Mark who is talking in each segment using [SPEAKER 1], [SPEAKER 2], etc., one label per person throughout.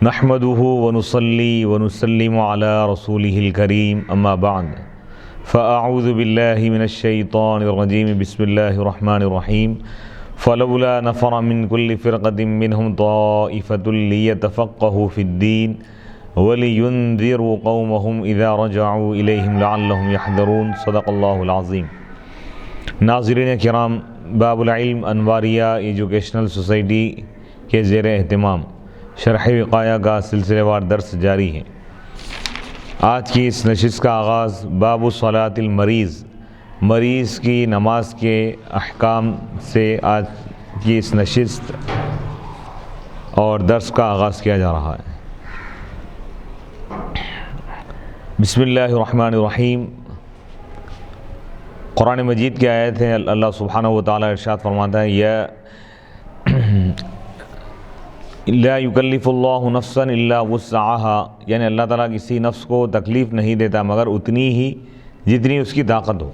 [SPEAKER 1] نحمده ونصلي ونسلم على رسوله الكريم اما بعد فاعوذ بالله من الشيطان الرجيم بسم الله الرحمن الرحيم فلولا نفر من كل فرقة منهم طائفة ليتفقهوا في الدين ولينذروا قومهم اذا رجعوا اليهم لعلهم يحذرون صدق اللہ العظیم۔ ناظرین کرام، باب العلم انواریہ ایجوکیشنل سوسائٹی کے زیر اہتمام شرح وقایہ کا سلسلہ وار درس جاری ہے۔ آج کی اس نشست کا آغاز باب صلاۃ المریض، مریض کی نماز کے احکام سے آج کی اس نشست اور درس کا آغاز کیا جا رہا ہے۔ بسم اللہ الرحمن الرحیم۔ قرآن مجید کی آیت ہے، اللہ سبحانہ و تعالیٰ ارشاد فرماتا ہے یا لا یکلف اللہ نفسا الا وسعها، یعنی اللہ تعالیٰ کسی نفس کو تکلیف نہیں دیتا مگر اتنی ہی جتنی اس کی طاقت ہو۔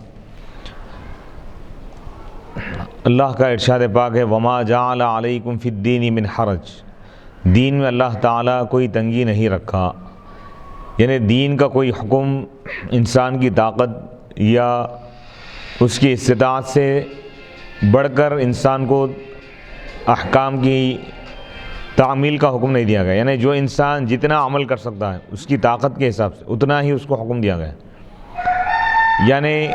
[SPEAKER 1] اللہ کا ارشاد پاک ہے وما جعل علیکم فی الدین من حرج، دین میں اللہ تعالیٰ کوئی تنگی نہیں رکھا، یعنی دین کا کوئی حکم انسان کی طاقت یا اس کی استطاعت سے بڑھ کر انسان کو احکام کی تعمیل کا حکم نہیں دیا گیا، یعنی جو انسان جتنا عمل کر سکتا ہے اس کی طاقت کے حساب سے اتنا ہی اس کو حکم دیا گیا۔ یعنی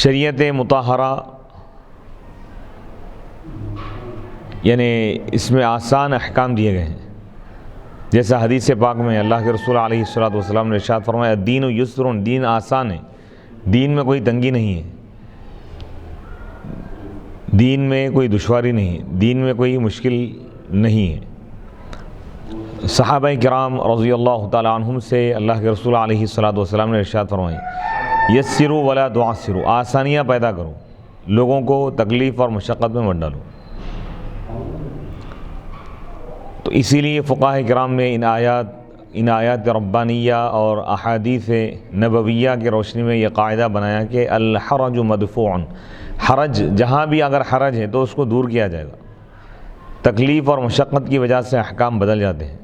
[SPEAKER 1] شریعت مطہرہ، یعنی اس میں آسان احکام دیے گئے ہیں، جیسا حدیث پاک میں اللہ کے رسول علیہ الصلوۃ والسلام نے ارشاد فرمایا الدین یسر، دین آسان ہے، دین میں کوئی تنگی نہیں ہے، دین میں کوئی دشواری نہیں ہے، دین میں کوئی مشکل نہیں ہے۔ صحابہ کرام رضی اللہ تعالیٰ عنہم سے اللہ کے رسول علیہ الصلوۃ والسلام نے ارشاد فرمائی یسروا ولا تعسروا، آسانیاں پیدا کرو، لوگوں کو تکلیف اور مشقت میں مت ڈالو۔ تو اسی لیے فقہاء کرام نے ان آیات ربانیہ اور احادیث نبویہ کی روشنی میں یہ قاعدہ بنایا کہ الحرج مدفوع، حرج جہاں بھی اگر حرج ہے تو اس کو دور کیا جائے گا، تکلیف اور مشقت کی وجہ سے احکام بدل جاتے ہیں۔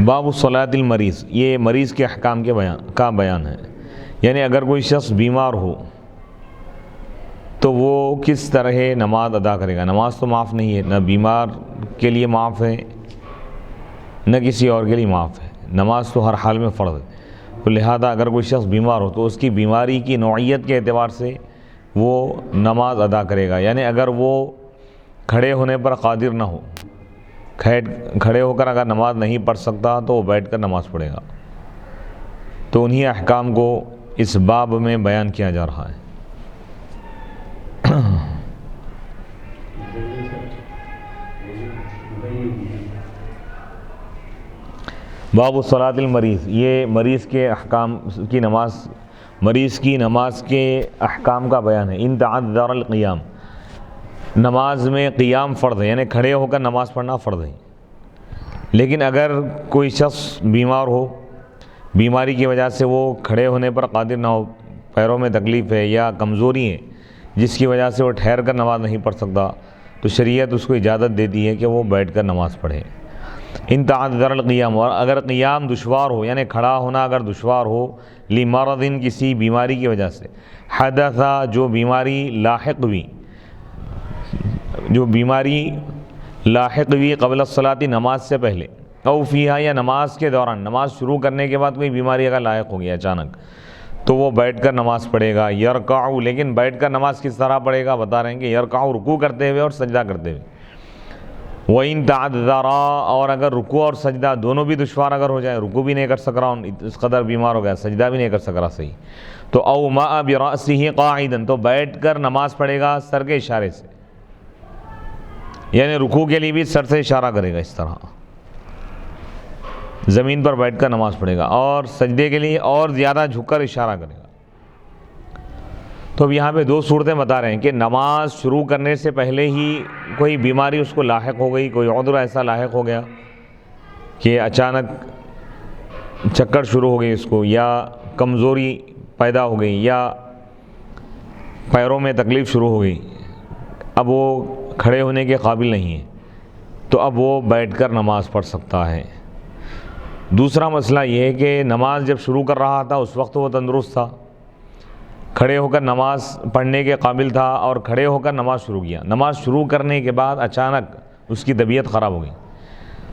[SPEAKER 1] باب صلاۃ المریض، یہ مریض کے احکام کا بیان ہے، یعنی اگر کوئی شخص بیمار ہو تو وہ کس طرح نماز ادا کرے گا۔ نماز تو معاف نہیں ہے، نہ بیمار کے لیے معاف ہے نہ کسی اور کے لیے معاف ہے، نماز تو ہر حال میں فرض ہے۔ تو لہذا اگر کوئی شخص بیمار ہو تو اس کی بیماری کی نوعیت کے اعتبار سے وہ نماز ادا کرے گا، یعنی اگر وہ کھڑے ہونے پر قادر نہ ہو، کھڑے ہو کر اگر نماز نہیں پڑھ سکتا تو وہ بیٹھ کر نماز پڑھے گا۔ تو انہی احکام کو اس باب میں بیان کیا جا رہا ہے۔ باب صلاۃ المریض، یہ مریض کے احکام کی مریض کی نماز کے احکام کا بیان ہے۔ ان تعذر القیام، نماز میں قیام فرض ہے، یعنی کھڑے ہو کر نماز پڑھنا فرض ہے، لیکن اگر کوئی شخص بیمار ہو، بیماری کی وجہ سے وہ کھڑے ہونے پر قادر نہ ہو، پیروں میں تکلیف ہے یا کمزوری ہے جس کی وجہ سے وہ ٹھہر کر نماز نہیں پڑھ سکتا، تو شریعت اس کو اجازت دیتی ہے کہ وہ بیٹھ کر نماز پڑھے۔ ان تعذر القیام، اور اگر قیام دشوار ہو، یعنی کھڑا ہونا اگر دشوار ہو، لمرض، کسی بیماری کی وجہ سے، حدث، جو بیماری لاحق ہوئی قبل الصلاۃ، نماز سے پہلے، او فیہا، یا نماز کے دوران، نماز شروع کرنے کے بعد کوئی بیماری اگر لاحق ہو گیا اچانک، تو وہ بیٹھ کر نماز پڑھے گا۔ یرکع، لیکن بیٹھ کر نماز کس طرح پڑھے گا بتا رہے ہیں کہ یرکع، رکوع کرتے ہوئے اور سجدہ کرتے ہوئے۔ وَإِن تَعَذَّرَا، اور اگر رکوع اور سجدہ دونوں بھی دشوار اگر ہو جائے، رکوع بھی نہیں کر سک رہا، اس قدر بیمار ہو گیا، سجدہ بھی نہیں کر سک رہا صحیح، تو او مَا بِرَأْسِهِ قَاعِدًا، تو بیٹھ کر نماز پڑھے گا سر کے اشارے سے، یعنی رکوع کے لیے بھی سر سے اشارہ کرے گا، اس طرح زمین پر بیٹھ کر نماز پڑھے گا، اور سجدے کے لیے اور زیادہ جھک کر اشارہ کرے گا۔ تو اب یہاں پہ دو صورتیں بتا رہے ہیں کہ نماز شروع کرنے سے پہلے ہی کوئی بیماری اس کو لاحق ہو گئی، کوئی عذر ایسا لاحق ہو گیا کہ اچانک چکر شروع ہو گئی اس کو، یا کمزوری پیدا ہو گئی، یا پیروں میں تکلیف شروع ہو گئی، اب وہ کھڑے ہونے کے قابل نہیں ہے، تو اب وہ بیٹھ کر نماز پڑھ سکتا ہے۔ دوسرا مسئلہ یہ ہے کہ نماز جب شروع کر رہا تھا اس وقت وہ تندرست تھا، کھڑے ہو کر نماز پڑھنے کے قابل تھا، اور کھڑے ہو کر نماز شروع کیا۔ نماز شروع کرنے کے بعد اچانک اس کی طبیعت خراب ہو گئی،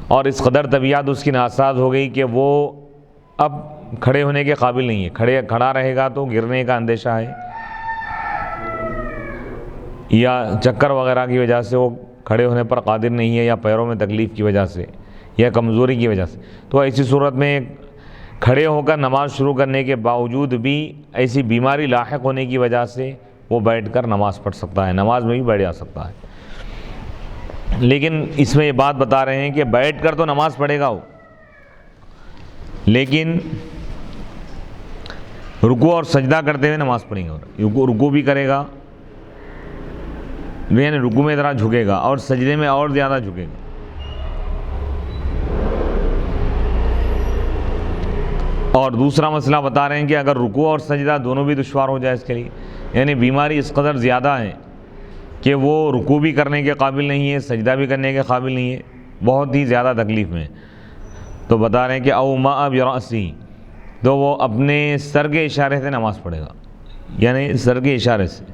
[SPEAKER 1] اور اس قدر طبیعت اس کی ناساز ہو گئی کہ وہ اب کھڑے ہونے کے قابل نہیں ہے، کھڑا رہے گا تو گرنے کا اندیشہ ہے، یا چکر وغیرہ کی وجہ سے وہ کھڑے ہونے پر قادر نہیں ہے، یا پیروں میں تکلیف کی وجہ سے، یا کمزوری کی وجہ سے، تو ایسی صورت میں کھڑے ہو کر نماز شروع کرنے کے باوجود بھی ایسی بیماری لاحق ہونے کی وجہ سے وہ بیٹھ کر نماز پڑھ سکتا ہے، نماز میں بھی بیٹھ جا سکتا ہے۔ لیکن اس میں یہ بات بتا رہے ہیں کہ بیٹھ کر تو نماز پڑھے گا وہ، لیکن رکوع اور سجدہ کرتے ہوئے نماز پڑھیں گا، رکوع بھی کرے گا، یعنی رکوع میں ذرا جھکے گا، اور سجدے میں اور زیادہ جھکے گا۔ اور دوسرا مسئلہ بتا رہے ہیں کہ اگر رکوع اور سجدہ دونوں بھی دشوار ہو جائے اس کے لیے، یعنی بیماری اس قدر زیادہ ہے کہ وہ رکوع بھی کرنے کے قابل نہیں ہے، سجدہ بھی کرنے کے قابل نہیں ہے، بہت ہی زیادہ تکلیف میں، تو بتا رہے ہیں کہ او ما برأسی، تو وہ اپنے سر کے اشارے سے نماز پڑھے گا، یعنی سر کے اشارے سے،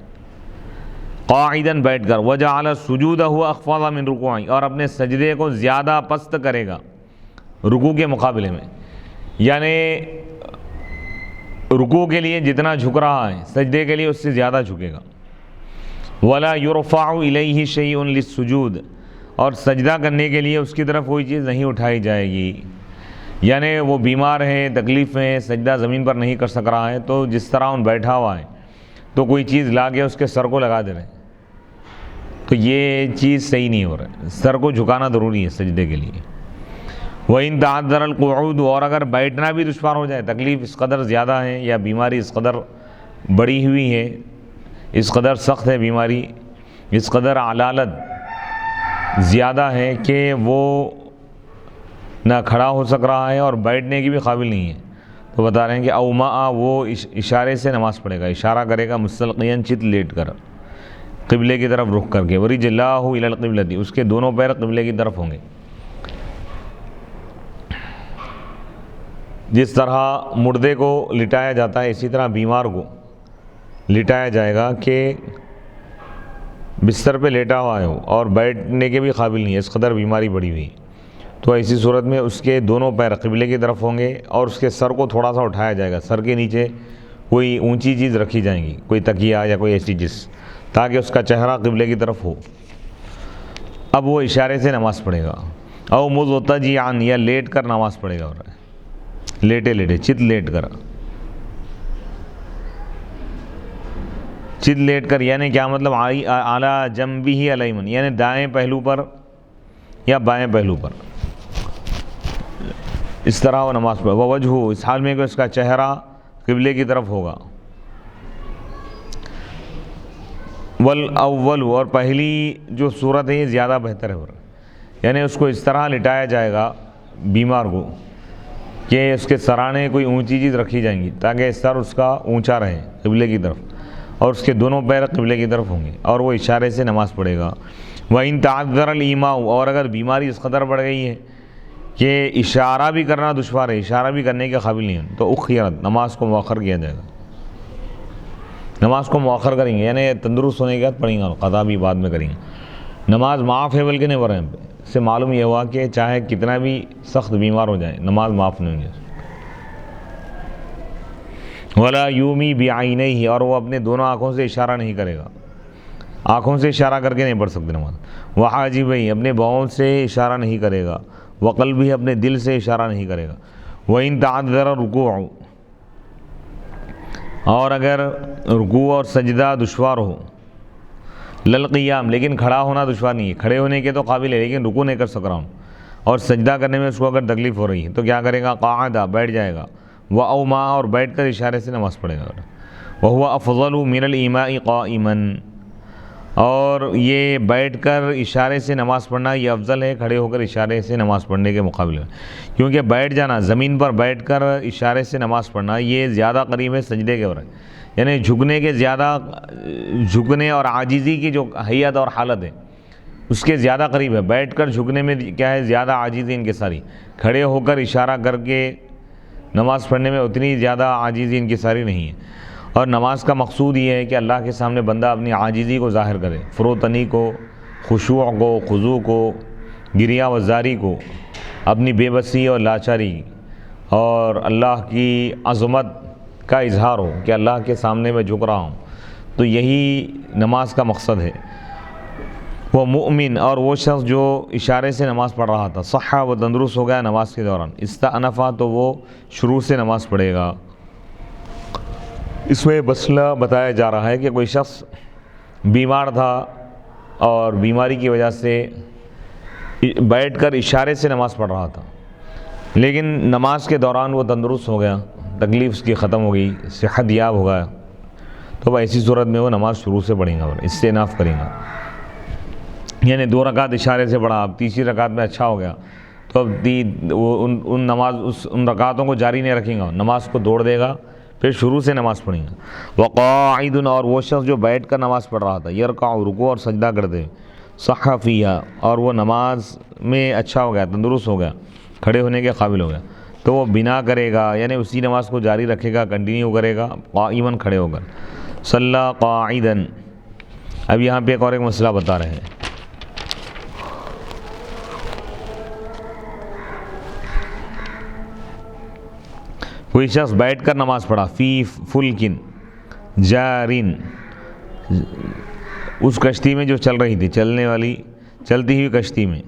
[SPEAKER 1] قاعداً بیٹھ کر، وجعل سجودہ اخفض من رکوعہ، اور اپنے سجدے کو زیادہ پست کرے گا رکوع کے مقابلے میں، یعنی رکوع کے لیے جتنا جھک رہا ہے سجدے کے لیے اس سے زیادہ جھکے گا۔ ولا يرفع الیہ شیء للسجود، اور سجدہ کرنے کے لیے اس کی طرف کوئی چیز نہیں اٹھائی جائے گی، یعنی وہ بیمار ہے، تکلیف میں ہے، سجدہ زمین پر نہیں کر سک رہا ہے، تو جس طرح ان بیٹھا ہوا ہے تو کوئی چیز لا کے اس کے سر کو لگا دے رہے ہیں، تو یہ چیز صحیح نہیں ہو رہا ہے، سر کو جھکانا ضروری ہے سجدے کے لیے۔ وَإِن تَعَذَّرَ الْقُعُودُ، اور اگر بیٹھنا بھی دشوار ہو جائے، تکلیف اس قدر زیادہ ہے یا بیماری اس قدر بڑی ہوئی ہے، اس قدر سخت ہے بیماری، اس قدر علالت زیادہ ہے کہ وہ نہ کھڑا ہو سک رہا ہے اور بیٹھنے کی بھی قابل نہیں ہے، تو بتا رہے ہیں کہ اوما، وہ اشارے سے نماز پڑھے گا، اشارہ کرے گا مستلقیاً، چت لیٹ کر، قبلے کی طرف رخ کر کے، وَرِجْلَاهُ إِلَى الْقِبْلَةِ، اس کے دونوں پیر قبلے کی طرف ہوں گے۔ جس طرح مردے کو لٹایا جاتا ہے اسی طرح بیمار کو لٹایا جائے گا کہ بستر پہ لیٹا ہوا ہے اور بیٹھنے کے بھی قابل نہیں ہے، اس قدر بیماری بڑی ہوئی، تو ایسی صورت میں اس کے دونوں پیر قبلے کی طرف ہوں گے، اور اس کے سر کو تھوڑا سا اٹھایا جائے گا، سر کے نیچے کوئی اونچی چیز رکھی جائیں گی، کوئی تکیہ یا کوئی ایسی چیز، تاکہ اس کا چہرہ قبلے کی طرف ہو۔ اب وہ اشارے سے نماز پڑھے گا، او مضطجعا، یا لیٹ کر نماز پڑھے گا، لیٹے لیٹے، چت لیٹ کر، چت لیٹ کر یعنی کیا مطلب، اعلیٰ جنبہ الایمن، یعنی دائیں پہلو پر یا بائیں پہلو پر، اس طرح وہ نماز پڑھے، ووجہہ، اس حال میں کہ اس کا چہرہ قبلے کی طرف ہوگا۔ والاول، اور پہلی جو صورت ہے یہ زیادہ بہتر ہے، یعنی اس کو اس طرح لٹایا جائے گا بیمار کو کہ اس کے سرانے کوئی اونچی چیز رکھی جائیں گی، تاکہ سر اس کا اونچا رہے قبلے کی طرف، اور اس کے دونوں پیر قبلے کی طرف ہوں گے، اور وہ اشارے سے نماز پڑھے گا۔ وَإِن تَعَذَّرَ الْإِيمَاءُ، اور اگر بیماری اس قدر بڑھ گئی ہے کہ اشارہ بھی کرنا دشوار ہے، اشارہ بھی کرنے کے قابل نہیں ہے، تو اخیرت، نماز کو مؤخر کیا جائے گا، نماز کو مؤخر کریں گے، یعنی تندرست ہونے کے بعد پڑھیں گے، قضا بھی بعد میں کریں گے، نماز معاف ہے بلکہ نہیں پڑھ رہے ہیں۔ اس سے معلوم یہ ہوا کہ چاہے کتنا بھی سخت بیمار ہو جائے نماز معاف نہیں ہوگی۔ وَلَا يُومِي بِعَيْنَيْهِ، اور وہ اپنے دونوں آنکھوں سے اشارہ نہیں کرے گا، آنکھوں سے اشارہ کر کے نہیں پڑھ سکتے نماز۔ وَحَاجِبَيْهِ، اپنے باؤں سے اشارہ نہیں کرے گا، وَقَلْبِهِ، اپنے دل سے اشارہ نہیں کرے گا۔ وَإِن تَعَذَّرَ الرُّكُوعُ، اور اگر رکوع اور سجدہ دشوار ہو، للقیام، لیکن کھڑا ہونا دشوار نہیں ہے، کھڑے ہونے کے تو قابل ہے لیکن رکوع نہیں کر سک رہا ہوں، اور سجدہ کرنے میں اس کو اگر تکلیف ہو رہی ہے تو کیا کرے گا، قاعدہ، بیٹھ جائے گا، واوما، اور بیٹھ کر اشارے سے نماز پڑھے گا۔ وہو افضل من الایماء قائما، اور یہ بیٹھ کر اشارے سے نماز پڑھنا یہ افضل ہے کھڑے ہو کر اشارے سے نماز پڑھنے کے مقابلے میں، کیونکہ بیٹھ جانا، زمین پر بیٹھ کر اشارے سے نماز پڑھنا یہ زیادہ قریب ہے سجدے کے، یعنی جھکنے اور عاجزی کی جو حیت اور حالت ہے اس کے زیادہ قریب ہے. بیٹھ کر جھکنے میں کیا ہے زیادہ عاجزی ان کی ساری, کھڑے ہو کر اشارہ کر کے نماز پڑھنے میں اتنی زیادہ عاجزی ان کی ساری نہیں ہے. اور نماز کا مقصود یہ ہے کہ اللہ کے سامنے بندہ اپنی عاجزی کو ظاہر کرے, فروتنی کو, خشوع کو, خضوع کو, گریہ وزاری کو, اپنی بے بسی اور لاچاری اور اللہ کی عظمت کا اظہار ہو کہ اللہ کے سامنے میں جھک رہا ہوں. تو یہی نماز کا مقصد ہے. وہ مؤمن اور وہ شخص جو اشارے سے نماز پڑھ رہا تھا, صحہ وہ تندرست ہو گیا نماز کے دوران, استأنفا تو وہ شروع سے نماز پڑھے گا. اس میں مسئلہ بتایا جا رہا ہے کہ کوئی شخص بیمار تھا اور بیماری کی وجہ سے بیٹھ کر اشارے سے نماز پڑھ رہا تھا, لیکن نماز کے دوران وہ تندرست ہو گیا, تکلیف اس کی ختم ہو گئی, صحت یاب ہو گیا, تو ایسی صورت میں وہ نماز شروع سے پڑھیں گا اور استئناف کریں گا. یعنی 2 رکعت اشارے سے پڑھا, اب تیسری رکعت میں اچھا ہو گیا تو اب وہ ان رکعتوں کو جاری نہیں رکھیں گا, نماز کو دوڑ دے گا, پھر شروع سے نماز پڑھیں گا. وقاعد اور وہ شخص جو بیٹھ کر نماز پڑھ رہا تھا, یرکع رکوع اور سجدہ کرتے, صح فیہا اور وہ نماز میں اچھا ہو گیا, تندرست ہو گیا, کھڑے ہونے کے قابل ہو گیا, تو وہ بنا کرے گا, یعنی اسی نماز کو جاری رکھے گا, کنٹینیو کرے گا قائماً کھڑے ہو کر. صلی قاعدا. اب یہاں پہ ایک مسئلہ بتا رہے ہیں. کوئی شخص بیٹھ کر نماز پڑھا, فی فلکن جارن, اس کشتی میں جو چل رہی تھی, چلتی ہوئی کشتی میں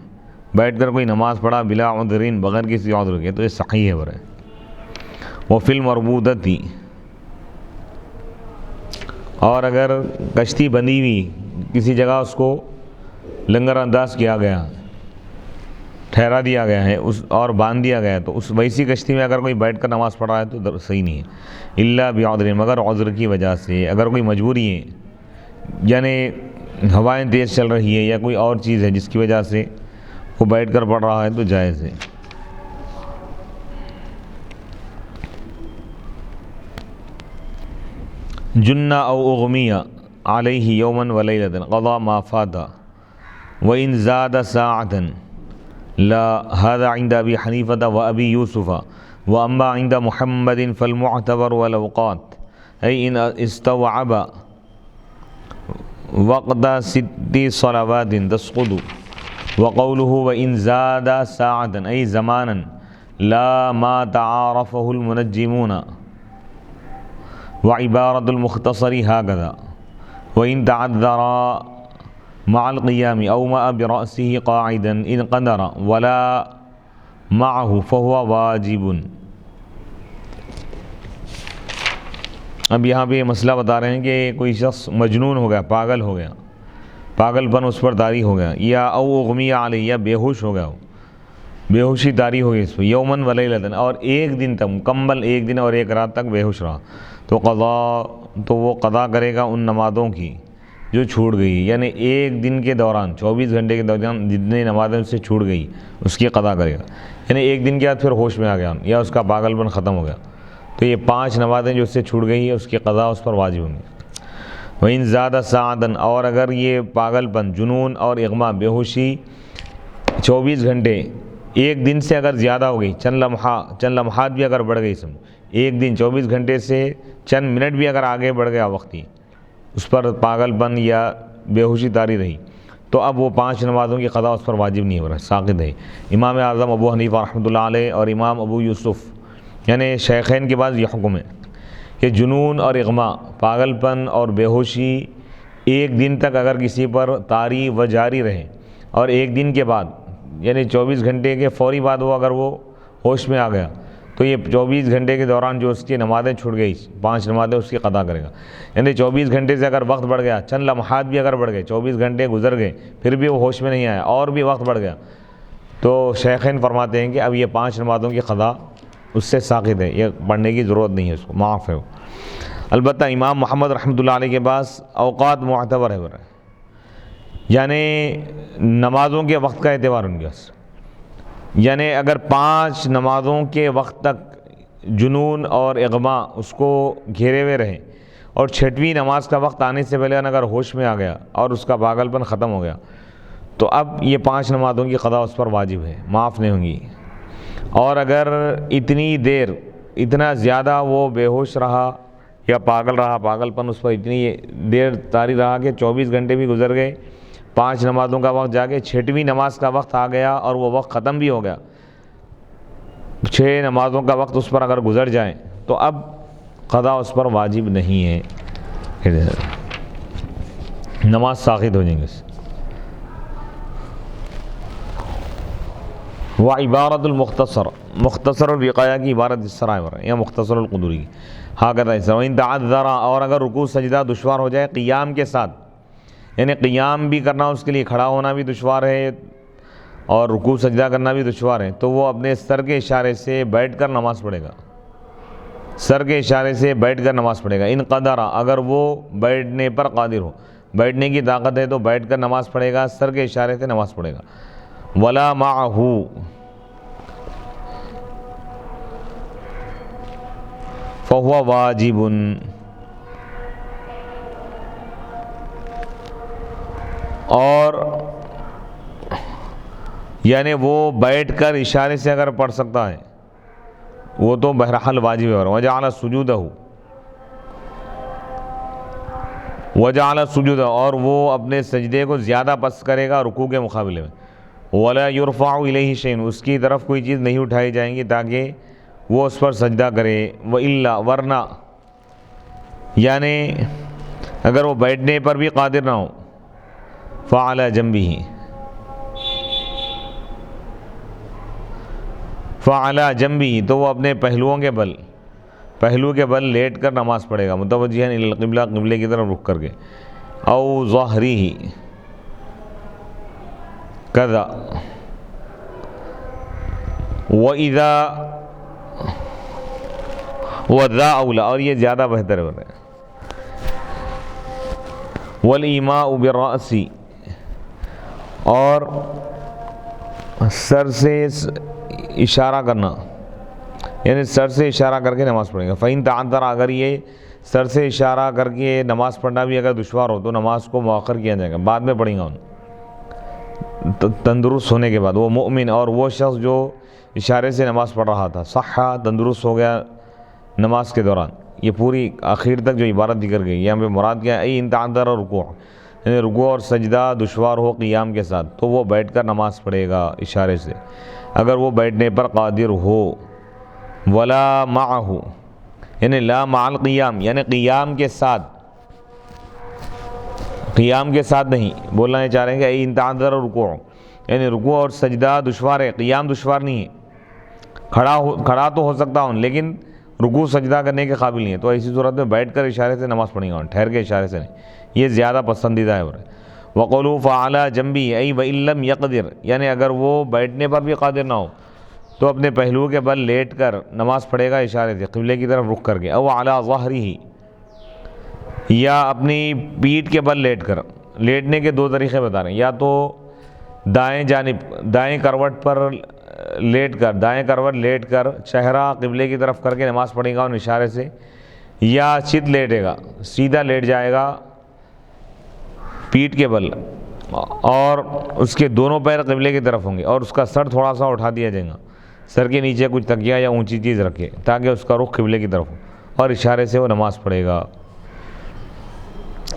[SPEAKER 1] بیٹھ کر کوئی نماز پڑھا, بلا عذرین بغیر کسی عذر کے, تو یہ صحیح ہے برائے. وہ فی المربوطتی, اور اگر کشتی بندھی ہوئی کسی جگہ اس کو لنگر انداز کیا گیا, ٹھہرا دیا گیا ہے اور باندھ دیا گیا ہے, تو اس ویسی کشتی میں اگر کوئی بیٹھ کر نماز پڑھ رہا ہے تو صحیح نہیں ہے. الا بعذر, مگر عذر کی وجہ سے, اگر کوئی مجبوری ہے, یعنی ہوائیں تیز چل رہی ہے یا کوئی اور چیز ہے جس کی وجہ سے وہ بیٹھ کر پڑھ رہا ہے تو جائز ہے. جن او اغمی علیہ یوما ولیلۃ قضى ما فات وان زاد ساعة لا هذا عند ابي حنیفة وابی یوسف واما عند محمد فالمعتبر والاوقات اي ان استوعب وقت 6 صلوات تسقط. وقوله وان زاد ساعة اي زمانا لا ما تعارفه المنجمون وعبارة المختصر هكذا وإن تعذر مع القيام أو مع برأسه قاعدا إن قدر ولا معه فهو واجب. اب یہاں پہ یہ مسئلہ بتا رہے ہیں کہ کوئی شخص مجنون ہو گیا, پاگل ہو گیا, پاگل پن اس پر طاری ہو گیا, یا او اغمی علیہ, یا بے ہوش ہو گیا, بے ہوشی طاری ہو گئی اس پہ, یومن ولیلۃ, اور ایک دن تک مکمل, ایک دن اور ایک رات تک بے ہوش رہا, تو وہ قضا کرے گا ان نمازوں کی جو چھوٹ گئی, یعنی ایک دن کے دوران 24 گھنٹے کے دوران جتنی نمازیں اس سے چھوٹ گئی اس کی قضا کرے گا. یعنی ایک دن کے بعد پھر ہوش میں آ گیا یا اس کا پاگل پن ختم ہو گیا, تو یہ 5 نمازیں جو اس سے چھوٹ گئی اس کی قضا اس پر واجب ہوں گی. وَإِن زَادَ سَاعَةً, اور اگر یہ پاگل پن, جنون اور اغما, بے ہوشی 24 گھنٹے ایک دن سے اگر زیادہ ہو گئی, چند لمحات بھی اگر بڑھ گئی, ایک دن 24 گھنٹے سے چند منٹ بھی اگر آگے بڑھ گیا وقت ہی, اس پر پاگل پن یا بے ہوشی طاری رہی, تو اب وہ 5 نمازوں کی قضا اس پر واجب نہیں ہو رہا, ساقط ہے. امام اعظم ابو حنیفہ رحمۃ اللہ علیہ اور امام ابو یوسف یعنی شیخین کے بعد یہ حکم ہے کہ جنون اور اغما, پاگل پن اور بے ہوشی ایک دن تک اگر کسی پر طاری و جاری رہے, اور ایک دن کے بعد یعنی 24 گھنٹے کے فوری بعد وہ اگر وہ ہوش میں آ گیا, تو یہ 24 گھنٹے کے دوران جو اس کی نمازیں چھوٹ گئی 5 نمازیں اس کی قضا کرے گا. یعنی 24 گھنٹے سے اگر وقت بڑھ گیا, چند لمحات بھی اگر بڑھ گئے, 24 گھنٹے گزر گئے, پھر بھی وہ ہوش میں نہیں آیا اور بھی وقت بڑھ گیا, تو شیخین فرماتے ہیں کہ اب یہ 5 نمازوں کی قضا اس سے ساقط ہے, یہ پڑھنے کی ضرورت نہیں ہے, اس کو معاف ہے. البتہ امام محمد رحمۃ اللہ علیہ کے پاس اوقات معتبر ہے, یعنی نمازوں کے وقت کا اعتبار ان کے پاس, یعنی اگر 5 نمازوں کے وقت تک جنون اور اغما اس کو گھیرے ہوئے رہے اور چھٹویں نماز کا وقت آنے سے پہلے اگر ہوش میں آ گیا اور اس کا پاگل پن ختم ہو گیا تو اب یہ 5 نمازوں کی قضا اس پر واجب ہے، معاف نہیں ہوں گی۔ اور اگر اتنی دیر، اتنا زیادہ وہ بے ہوش رہا یا پاگل رہا، پاگل پن اس پر اتنی دیر طاری رہا کہ 24 گھنٹے بھی گزر گئے، 5 نمازوں کا وقت جا کے 6ویں نماز کا وقت آ گیا اور وہ وقت ختم بھی ہو گیا، 6 نمازوں کا وقت اس پر اگر گزر جائیں تو اب قضا اس پر واجب نہیں ہے، نماز ساقط ہو جائیں گے۔ وعبارت المختصر، مختصر الوقایہ کی عبارت اس طرح ہے، یا مختصر القدوری کی، ہاں کہتا ہے وَإِن تَعَذَّرَ، اور اگر رکوع سجدہ دشوار ہو جائے قیام کے ساتھ، یعنی قیام بھی کرنا اس کے لیے، کھڑا ہونا بھی دشوار ہے اور رکوع سجدہ کرنا بھی دشوار ہے، تو وہ اپنے سر کے اشارے سے بیٹھ کر نماز پڑھے گا، سر کے اشارے سے بیٹھ کر نماز پڑھے گا۔ ان قدر، اگر وہ بیٹھنے پر قادر ہو، بیٹھنے کی طاقت ہے تو بیٹھ کر نماز پڑھے گا، سر کے اشارے سے نماز پڑھے گا۔ ولا معہ، فہو واجب، اور یعنی وہ بیٹھ کر اشارے سے اگر پڑھ سکتا ہے وہ تو بہرحال واجب ہے۔ وجعل سجودہ، وجعل سجودہ، اور وہ اپنے سجدے کو زیادہ پست کرے گا رکوع کے مقابلے میں۔ ولا یرفع الیہ شیء، اس کی طرف کوئی چیز نہیں اٹھائی جائیں گی تاکہ وہ اس پر سجدہ کرے۔ والا، ورنہ، یعنی اگر وہ بیٹھنے پر بھی قادر نہ ہو، فعلی جنبہ، فعلی جنبہ، تو وہ اپنے پہلوؤں کے بل، پہلو کے بل لیٹ کر نماز پڑھے گا، متوجہاً الی القبلہ، قبلے کی طرف رخ کر کے۔ او ظہرہ کذا، وَإِذَا، وَذَا اولا، اور یہ زیادہ بہتر ہے۔ وَالْإِيمَاءُ بِالرَّأْسِ، اور سر سے اشارہ کرنا، یعنی سر سے اشارہ کر کے نماز پڑھے گا۔ فَإِن تَعَذَّرَ، اگر یہ سر سے اشارہ کر کے نماز پڑھنا بھی اگر دشوار ہو تو نماز کو مؤخر کیا جائے گا، بعد میں پڑھیں گا تندرست ہونے کے بعد۔ وہ مؤمن، اور وہ شخص جو اشارے سے نماز پڑھ رہا تھا، صحہ، تندرست ہو گیا نماز کے دوران، یہ پوری آخر تک جو عبارت ذکر گئی، یہاں پہ مراد کیا ہے؟ ان تعذر رکوع، یعنی رکوع اور سجدہ دشوار ہو قیام کے ساتھ تو وہ بیٹھ کر نماز پڑھے گا اشارے سے، اگر وہ بیٹھنے پر قادر ہو۔ ولا معہ، یعنی لا مع القیام، یعنی قیام کے ساتھ، قیام کے ساتھ نہیں، بولنا یہ چاہ رہے ہیں کہ ان تعذر رکوع، یعنی رکوع اور سجدہ دشوار ہے، قیام دشوار نہیں ہے، کھڑا تو ہو سکتا ہوں لیکن رکوع سجدہ کرنے کے قابل نہیں ہے، تو ایسی صورت میں بیٹھ کر اشارے سے نماز پڑھیں گا، ٹھہر کے اشارے سے نہیں، یہ زیادہ پسندیدہ ہے۔ وقولوا فعلی جنبی، ای وان لم یقدر، یعنی اگر وہ بیٹھنے پر بھی قادر نہ ہو تو اپنے پہلو کے بل لیٹ کر نماز پڑھے گا اشارے سے، قبلے کی طرف رخ کر کے۔ او علی ظہرہ، یا اپنی پیٹھ کے بل لیٹ کر، لیٹنے کے 2 طریقے بتا رہے ہیں، یا تو دائیں جانب، دائیں کروٹ پر لیٹ کر، دائیں کروٹ لیٹ کر چہرہ قبلے کی طرف کر کے نماز پڑھے گا ان اشارے سے، یا چت لیٹے گا، سیدھا لیٹ جائے گا پیٹھ کے بل، اور اس کے دونوں پیر قبلے کی طرف ہوں گے، اور اس کا سر تھوڑا سا اٹھا دیا جائے گا، سر کے نیچے کچھ تکیہ یا اونچی چیز رکھے تاکہ اس کا رخ قبلے کی طرف ہو، اور اشارے سے وہ نماز پڑھے گا۔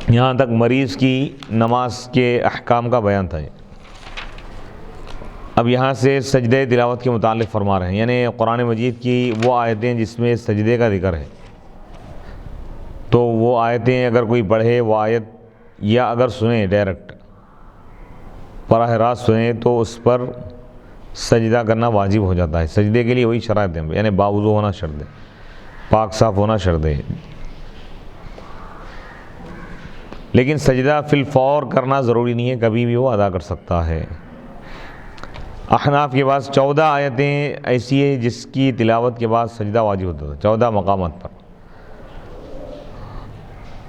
[SPEAKER 1] یہاں تک مریض کی نماز کے احکام کا بیان تھا۔ اب یہاں سے سجدے تلاوت کے متعلق فرما رہے ہیں، یعنی قرآن مجید کی وہ آیتیں جس میں سجدے کا ذکر ہے، تو وہ آیتیں اگر کوئی پڑھے وہ آیت، یا اگر سنیں ڈائریکٹ براہ راست سنیں تو اس پر سجدہ کرنا واجب ہو جاتا ہے۔ سجدے کے لیے وہی شرائط ہیں، یعنی باوضو ہونا شرط ہے، پاک صاف ہونا شرط ہے، لیکن سجدہ فی الفور کرنا ضروری نہیں ہے، کبھی بھی وہ ادا کر سکتا ہے۔ احناف کے پاس 14 آیتیں ایسی ہیں جس کی تلاوت کے بعد سجدہ واجب ہوتا ہے، 14 مقامات پر۔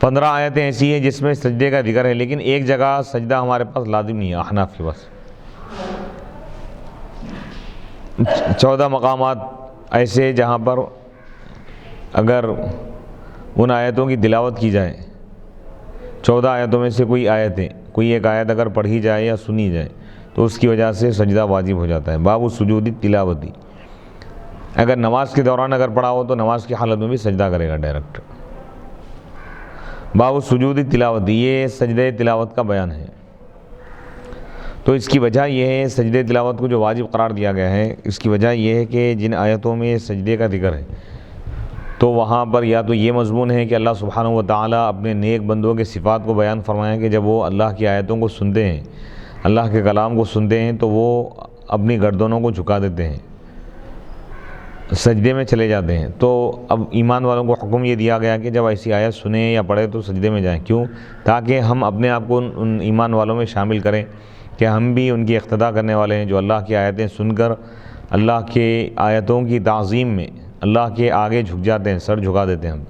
[SPEAKER 1] 15 آیتیں ایسی ہیں جس میں سجدے کا ذکر ہے، لیکن ایک جگہ سجدہ ہمارے پاس لازم نہیں ہے احناف کے پاس۔ 14 مقامات ایسے جہاں پر اگر ان آیتوں کی تلاوت کی جائے. 14 آیتوں میں سے کوئی آیتیں، کوئی ایک آیت اگر پڑھی جائے یا سنی جائے تو اس کی وجہ سے سجدہ واجب ہو جاتا ہے. باب السجود تلاوتی، اگر نماز کے دوران اگر پڑھا ہو تو نماز کی حالت میں بھی سجدہ کرے گا ڈائریکٹ. باب السجود تلاوتی، یہ سجدہ تلاوت کا بیان ہے. تو اس کی وجہ یہ ہے، سجدہ تلاوت کو جو واجب قرار دیا گیا ہے، اس کی وجہ یہ ہے کہ جن آیتوں میں سجدے کا ذکر ہے تو وہاں پر یا تو یہ مضمون ہے کہ اللہ سبحانہ و تعالیٰ اپنے نیک بندوں کے صفات کو بیان فرمائیں کہ جب وہ اللہ کی آیتوں کو سنتے ہیں، اللہ کے کلام کو سنتے ہیں تو وہ اپنی گردنوں کو جھکا دیتے ہیں، سجدے میں چلے جاتے ہیں. تو اب ایمان والوں کو حکم یہ دیا گیا کہ جب ایسی آیت سنیں یا پڑھیں تو سجدے میں جائیں. کیوں؟ تاکہ ہم اپنے آپ کو ان ایمان والوں میں شامل کریں کہ ہم بھی ان کی اقتداء کرنے والے ہیں جو اللہ کی آیتیں سن کر اللہ کے آیتوں کی تعظیم میں اللہ کے آگے جھک جاتے ہیں، سر جھکا دیتے ہیں ہم،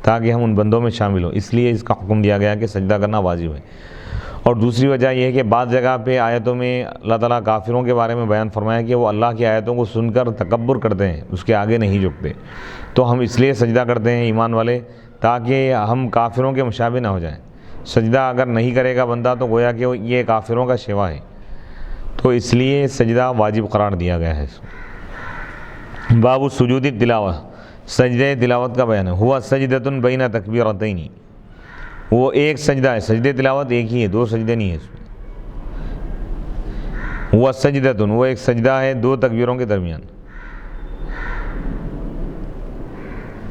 [SPEAKER 1] تاکہ ہم ان بندوں میں شامل ہوں. اس لیے اس کا حکم دیا گیا کہ سجدہ کرنا واجب ہے. اور دوسری وجہ یہ ہے کہ بعض جگہ پہ آیتوں میں اللہ تعالیٰ کافروں کے بارے میں بیان فرمایا کہ وہ اللہ کی آیتوں کو سن کر تکبر کرتے ہیں، اس کے آگے نہیں جھکتے. تو ہم اس لیے سجدہ کرتے ہیں ایمان والے تاکہ ہم کافروں کے مشابہ نہ ہو جائیں. سجدہ اگر نہیں کرے گا بندہ تو گویا کہ یہ کافروں کا شیوا ہے، تو اس لیے سجدہ واجب قرار دیا گیا ہے. باب السجود تلاوہ، سجدہ تلاوت کا بیان ہے. ہوا سجدۃ بین تکبیرتین، وہ ایک سجدہ ہے، سجدہ تلاوت ایک ہی ہے، دو سجدے نہیں ہیں اس میں. ہوا سجدۃ، وہ ایک سجدہ ہے 2 تکبیروں کے درمیان.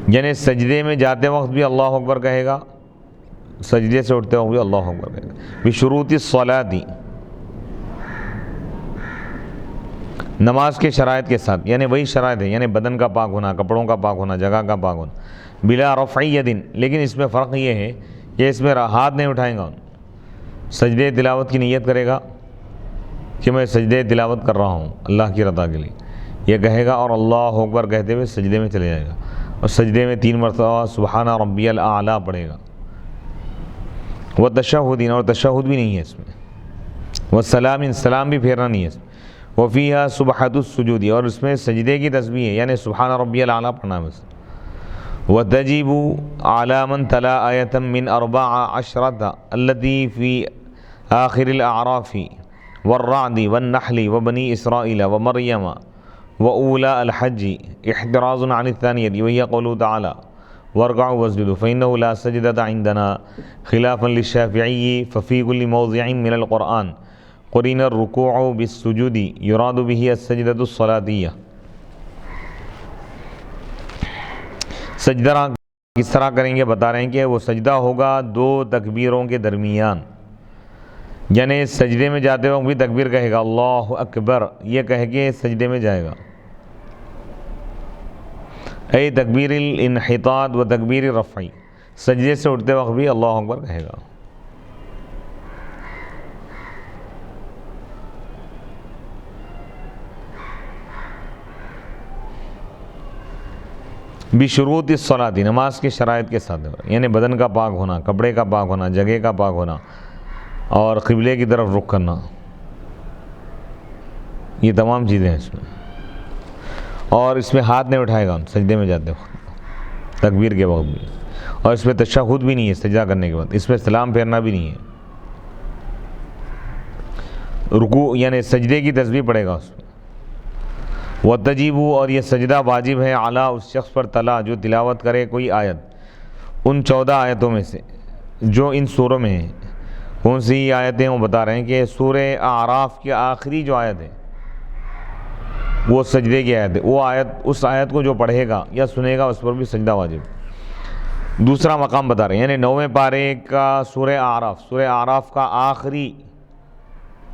[SPEAKER 1] یعنی سجدے میں جاتے وقت بھی اللہ اکبر کہے گا، سجدے سے اٹھتے وقت بھی اللہ اکبر کہے گا. بشروط الصلاۃ، نماز کے شرائط کے ساتھ، یعنی وہی شرائط ہے، یعنی بدن کا پاک ہونا، کپڑوں کا پاک ہونا، جگہ کا پاک ہونا. بلا رفع ید، لیکن اس میں فرق یہ ہے کہ اس میں ہاتھ نہیں اٹھائیں گا. سجدے تلاوت کی نیت کرے گا کہ میں سجدے تلاوت کر رہا ہوں اللہ کی رضا کے لیے، یہ کہے گا اور اللہ اکبر کہتے ہوئے سجدے میں چلے جائے گا، اور سجدے میں 3 مرتبہ سبحان ربی الاعلیٰ پڑھے گا. وہ تشہد، اور تشہد بھی نہیں ہے اس میں. وہ سلام، سلام بھی پھیرنا نہیں ہے اس میں. وفیہا سبحۃ السجود، اور اس میں سجدے کی تسبیح ہے، یعنی سبحان ربی الاعلیٰ پڑھنا ہے بس. وتجب علی من تلا آیۃ من 14 التي في آخر الاعراف والرعد والنحل وبنی اسرائیل ومریم وأولى الحج احتراز عن الثانیة وهي قوله تعالی واركعوا واسجدوا فإنه لا سجدة عندنا خلافا للشافعي ففي كل موضع من القرآن قرن الركوع بالسجود يراد به السجدة الصلاتية. سجدہ کس طرح کریں گے بتا رہے ہیں کہ وہ سجدہ ہوگا 2 تکبیروں کے درمیان، یعنی سجدے میں جاتے وقت بھی تکبیر کہے گا اللہ اکبر، یہ کہہ کے سجدے میں جائے گا. اے تکبیر الانحطاط و تکبیر الرفع، سجدے سے اٹھتے وقت بھی اللہ اکبر کہے گا. بشروط الصلاۃ، نماز کے شرائط کے ساتھ، یعنی بدن کا پاک ہونا، کپڑے کا پاک ہونا، جگہ کا پاک ہونا، اور قبلے کی طرف رخ کرنا، یہ تمام چیزیں ہیں اس میں. اور اس میں ہاتھ نہیں اٹھائے گا سجدے میں جاتے وقت، تکبیر کے وقت بھی. اور اس میں تشہد بھی نہیں ہے سجدہ کرنے کے بعد، اس میں سلام پھیرنا بھی نہیں ہے. رکوع یعنی سجدے کی تسبیح پڑھے گا اس میں. وتجب، اور یہ سجدہ واجب ہے اعلیٰ اس شخص پر تلا جو تلاوت کرے کوئی آیت ان 14 آیتوں میں سے جو ان سوروں میں ہیں. کون سی آیتیں وہ بتا رہے ہیں کہ سورہ اعراف کی آخری جو آیت ہے وہ سجدے کی آیت ہے. وہ آیت، اس آیت کو جو پڑھے گا یا سنے گا اس پر بھی سجدہ واجب. دوسرا مقام بتا رہے ہیں، یعنی 9ویں پارے کا سورہ اعراف کا آخری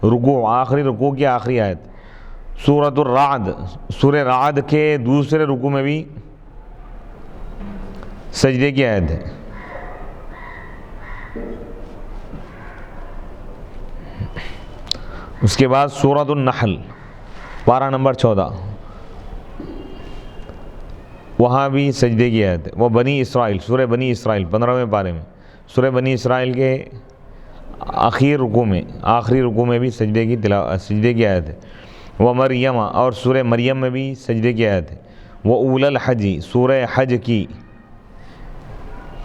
[SPEAKER 1] رکوع کی آخری آیت. سورۃ الرعد، سورہ رعد کے دوسرے رکوع میں بھی سجدے کی آیت ہے. اس کے بعد سورۃ النحل پارہ نمبر 14، وہاں بھی سجدے کی آیت ہے. وہ بنی اسرائیل، سورہ بنی اسرائیل 15ویں پارے میں، سورہ بنی اسرائیل کے آخری رکوع میں بھی سجدے کی آیت ہے. وہ مریم، اور سورہ مریم میں بھی سجدے کی آیت ہے. وہ اول الحج، سورہ حج کی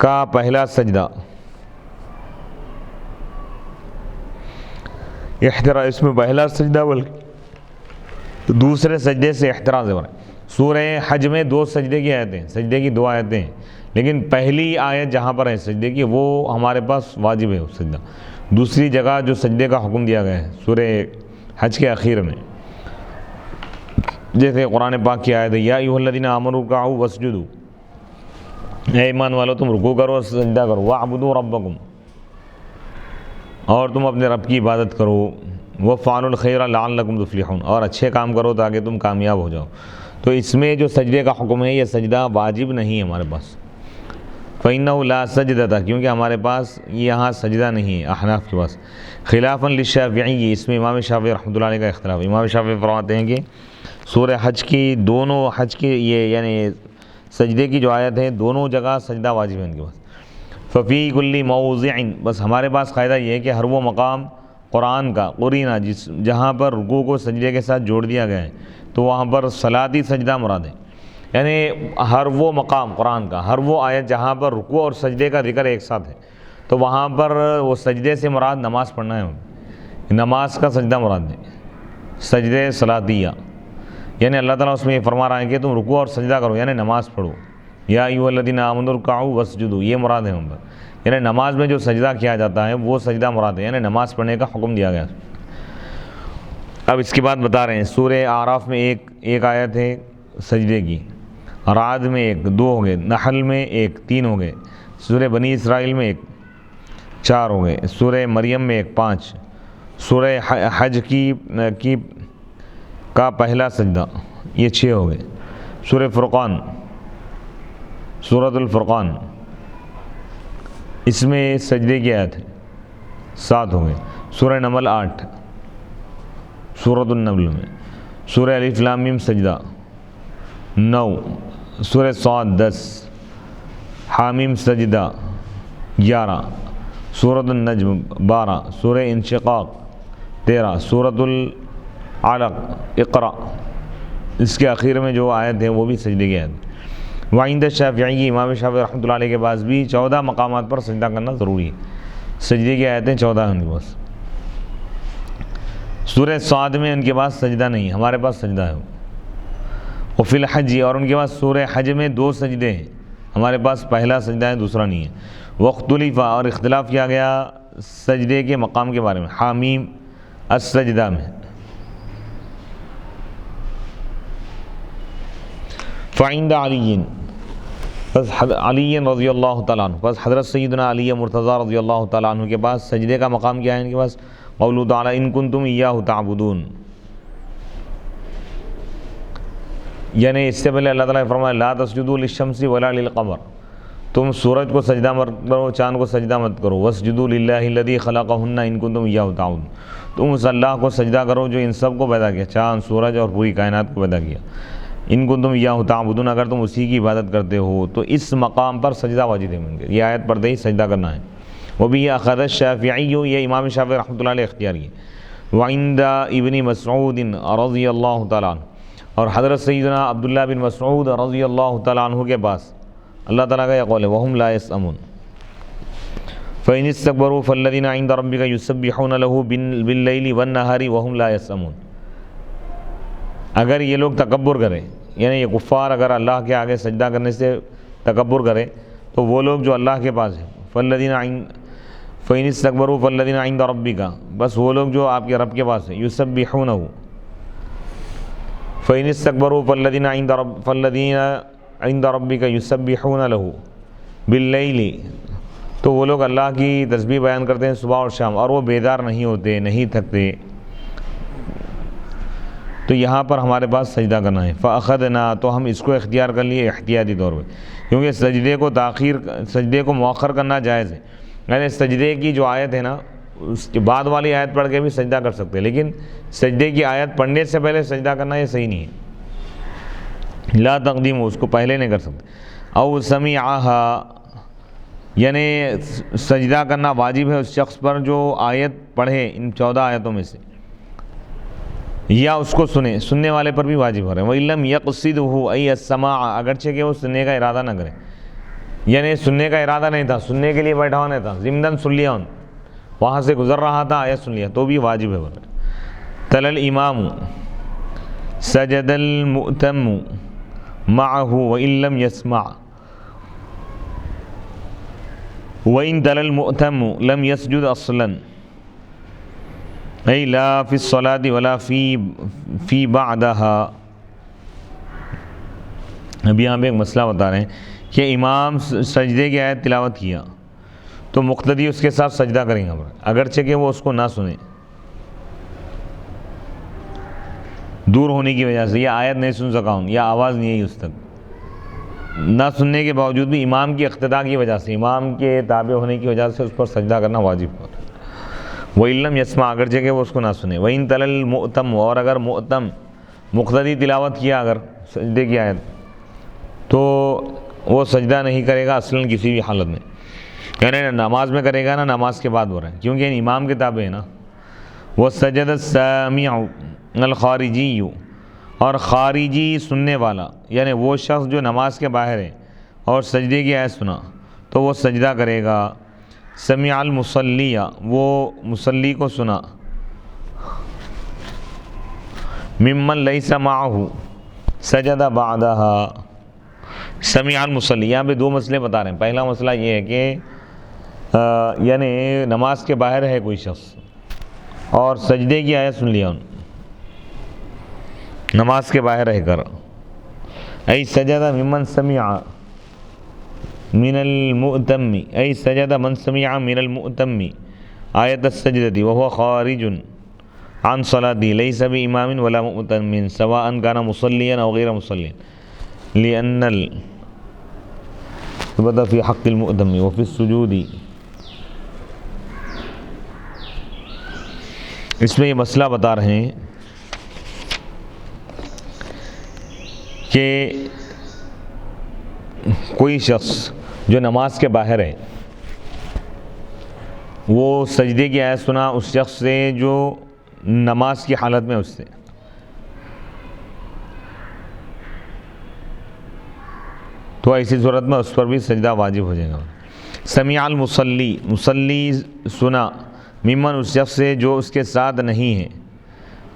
[SPEAKER 1] کا پہلا سجدہ، اس میں پہلا سجدہ بلکہ دوسرے سجدے سے احتراز ہے۔ سورہ حج میں 2 سجدے کی آیتیں، سجدے کی 2 آیتیں ہیں، لیکن پہلی آیت جہاں پر ہے سجدے کی وہ ہمارے پاس واجب ہے وہ سجدہ۔ دوسری جگہ جو سجدے کا حکم دیا گیا ہے سورہ حج کے اخیر میں، جیسے قرآن پاک کی آیت ہے یا ایھا الذین آمنوا ارکعوا واسجدوا، اے ایمان والو تم رکوع کرو اور سجدہ کرو، واعبدوا ربکم، اور تم اپنے رب کی عبادت کرو، وافعلوا الخیر لعلکم تفلحون، اور اچھے کام کرو تاکہ تم کامیاب ہو جاؤ۔ تو اس میں جو سجدے کا حکم ہے یہ سجدہ واجب نہیں ہے ہمارے پاس، فإنہ لا سجدۃ، کیونکہ ہمارے پاس یہاں سجدہ نہیں ہے احناف کے پاس، خلافاً للشافعی، اس میں امام شافعی رحمۃ اللہ علیہ کا اختلاف۔ امام شافعی فرماتے ہیں کہ سورہ حج کی دونوں حج کی یہ یعنی سجدے کی جو آیت ہے دونوں جگہ سجدہ واجب ہے ان کے پاس۔ ففی کل موضع، بس ہمارے پاس قاعدہ یہ ہے کہ ہر وہ مقام قرآن کا قرینہ جہاں پر رکوع کو سجدے کے ساتھ جوڑ دیا گیا ہے تو وہاں پر صلاتی سجدہ مراد ہے، یعنی ہر وہ مقام قرآن کا، ہر وہ آیت جہاں پر رکوع اور سجدے کا ذکر ایک ساتھ ہے تو وہاں پر وہ سجدے سے مراد نماز پڑھنا ہے، نماز کا سجدہ مراد ہے، سجدے صلاتیہ، یعنی اللہ تعالیٰ اس میں یہ فرما رہا ہے کہ تم رکوع اور سجدہ کرو یعنی نماز پڑھو، یا ایھا الذین آمنوا ارکعوا واسجدوا، یہ مراد ہے ہم پر، یعنی نماز میں جو سجدہ کیا جاتا ہے وہ سجدہ مراد ہے، یعنی نماز پڑھنے کا حکم دیا گیا۔ اب اس کی بات بتا رہے ہیں، سورہ اعراف میں ایک آیت ہے سجدے کی، رعد میں 1، 2 ہو گئے، نحل میں 1، 3 ہو گئے، سورہ بنی اسرائیل میں 1، 4 ہو گئے، سورہ مریم میں 1، 5، سورہ حج کی کا پہلا سجدہ یہ 6 ہو گئے، سورہ فرقان، سورۃ الفرقان اس میں سجدے کی آیت ہے 7 ہو گئے، سورہ نمل 8، سورۃ النمل میں، سورہ الف لام میم سجدہ 9، سورہ صاد 10، حامیم سجدہ 11، سورۃ النجم 12، سورہ انشقاق 13، سورۃ العلق اقرا، اس کے آخر میں جو آیت ہے وہ بھی سجدے کی آیت۔ وعند الشافعی، امام شافعی رحمۃ اللہ علیہ کے پاس بھی 14 مقامات پر سجدہ کرنا ضروری ہے، سجدے کی آیتیں 14 ہیں ان کے پاس۔ سورہ صاد میں ان کے پاس سجدہ نہیں، ہمارے پاس سجدہ ہے، وفی الحج، اور ان کے پاس سورہ حج میں 2 سجدے ہیں، ہمارے پاس پہلا سجدہ ہے دوسرا نہیں ہے۔ واختلف، اور اختلاف کیا گیا سجدے کے مقام کے بارے میں، حامیم السجدہ میں۔ فعند علی، بس علی رضی اللہ تعالیٰ عنہ، بس حضرت سیدنا علی مرتضیٰ رضی اللہ تعالیٰ عنہ کے پاس سجدے کا مقام کیا ہے ان کے پاس، قوله تعالیٰ ان کنتم ایاہ تعبدون، یعنی اس سے پہلے اللہ تعالیٰ نے فرمایا لا تسجدوا للشمس ولا للقمر، تم سورج کو سجدہ مت کرو چاند کو سجدہ مت کرو، واسجدوا للہ الذی خلقہن ان کنتم ایاہ تعبدون، تم اس اللہ کو سجدہ کرو جو ان سب کو پیدا کیا، چاند سورج اور پوری کائنات کو پیدا کیا، ان کنتم ایاہ تعبدون، اگر تم اسی کی عبادت کرتے ہو تو اس مقام پر سجدہ واجب ہے، یہ آیت پڑھتے ہی سجدہ کرنا ہے۔ وہ بھی اخذ الشافعی، یہ امام شافعی رحمۃ اللہ علیہ اختیار کی۔ وعند ابن مسعود رضی اللہ تعالیٰ عنہ، اور حضرت سیدنا عبداللہ بن مسعود رضی اللہ تعالیٰ عنہ کے پاس اللہ تعالیٰ کا یہ قول ہے وَهُمْ لَا يَسْأَمُونَ فَإِنِ اسْتَكْبَرُوا فَالَّذِينَ عِندَ رَبِّكَ يُسَبِّحُونَ لَهُ بِاللَّيْلِ وَالنَّهَارِ وَهُمْ لَا يَسْأَمُونَ، اگر یہ لوگ تکبر کریں، یعنی یہ کفار اگر اللہ کے آگے سجدہ کرنے سے تکبر کرے تو وہ لوگ جو اللہ کے پاس ہیں، فَإِنِ اسْتَكْبَرُوا فَالَّذِينَ عِندَ رَبِّكَ، بس وہ لوگ جو آپ کے رب کے پاس ہیں، يُسَبِّحُونَهُ، فَإِنِ اسْتَكْبَرُوا فَالَّذِينَ عِندَ رَبِّكَ يُسَبِّحُونَ لَهُ بِاللَّيْلِ، تو وہ لوگ اللہ کی تسبیح بیان کرتے ہیں صبح اور شام، اور وہ بیدار نہیں ہوتے، نہیں تھکتے، تو یہاں پر ہمارے پاس سجدہ کرنا ہے۔ فَأَخَذْنَا، تو ہم اس کو اختیار کر لیے احتیاطی طور پہ، کیونکہ سجدے کو مؤخر کرنا جائز ہے، یعنی سجدے کی جو آیت ہے نا اس کے بعد والی آیت پڑھ کے بھی سجدہ کر سکتے ہیں، لیکن سجدے کی آیت پڑھنے سے پہلے سجدہ کرنا یہ صحیح نہیں ہے، لا تقدیم، اس کو پہلے نہیں کر سکتے۔ او سمعہا، یعنی سجدہ کرنا واجب ہے اس شخص پر جو آیت پڑھے ان 14 آیتوں میں سے، یا اس کو سننے والے پر بھی واجب ہو رہا ہے۔ وَإِن لَّمْ يَقْصِدْهُ أَيَّ السَّمَاعَ، اگرچہ کہ وہ سننے کا ارادہ نہ کرے، یعنی سننے کا ارادہ نہیں تھا، سننے کے لیے بیٹھا ہوا نہیں تھا، ضمناً سن لیا، وہاں سے گزر رہا تھا، آیت سن لیا، تو بھی واجب ہے ورنہ تل الامام سجد المؤتم معه وان لم يسمع وان تل المؤتم لم يسجد اصلا اي لا في الصلاة ولا في بعدها. اب یہاں پہ ایک مسئلہ بتا رہے ہیں کہ امام سجدے کی آیت تلاوت کیا تو مقتدی اس کے ساتھ سجدہ کریں گا اگرچہ کہ وہ اس کو نہ سنے، دور ہونے کی وجہ سے، یا آیت نہیں سن سکا ہوں، یا آواز نہیں آئی اس تک، نہ سننے کے باوجود بھی امام کی اقتداء کی وجہ سے، امام کے تابع ہونے کی وجہ سے اس پر سجدہ کرنا واجب ہے. وَإِن لَّمْ يَسْمَعْ، اگرچہ کہ وہ اس کو نہ سنے. وَإِن تَلَا الْمُؤْتَمُ، اور اگر مؤتم مقتدی تلاوت کیا اگر سجدے کی آیت تو وہ سجدہ نہیں کرے گا اصلاً کسی بھی حالت میں، یعنی نہ نماز میں کرے گا نہ نماز کے بعد ہو رہا ہے، کیونکہ امام کے تابع ہے نا. وَسَجَدَ السَّامِعُ الْخَارِجِيُّ، اور خارجی سننے والا یعنی وہ شخص جو نماز کے باہر ہے اور سجدے کی آیت سنا تو وہ سجدہ کرے گا. سمع المصلی، وہ مصلی کو سنا. ممن لیس معہ سجد بعدها. سمع المصلی، یہاں پہ دو مسئلے بتا رہے ہیں. پہلا مسئلہ یہ ہے کہ یعنی نماز کے باہر ہے کوئی شخص اور سجدے کی آیت سن لیا نماز کے باہر رہ کر، ای سجد ممن سمع من المؤتم، ای سجد من سمع من المؤتم آیت السجدة وهو خارج عن صلاته ليس بإمام ولا مؤتم سواء كان مصليا أو غير مصليا لأن الثبت في حق المؤتم وفي السجود. اس میں یہ مسئلہ بتا رہے ہیں کہ کوئی شخص جو نماز کے باہر ہے وہ سجدے کی آیت سنا اس شخص سے جو نماز کی حالت میں اس سے، تو ایسی صورت میں اس پر بھی سجدہ واجب ہو جائے گا. سمع المصلی، مصلی سنا، ممن اس شخص سے جو اس کے ساتھ نہیں ہے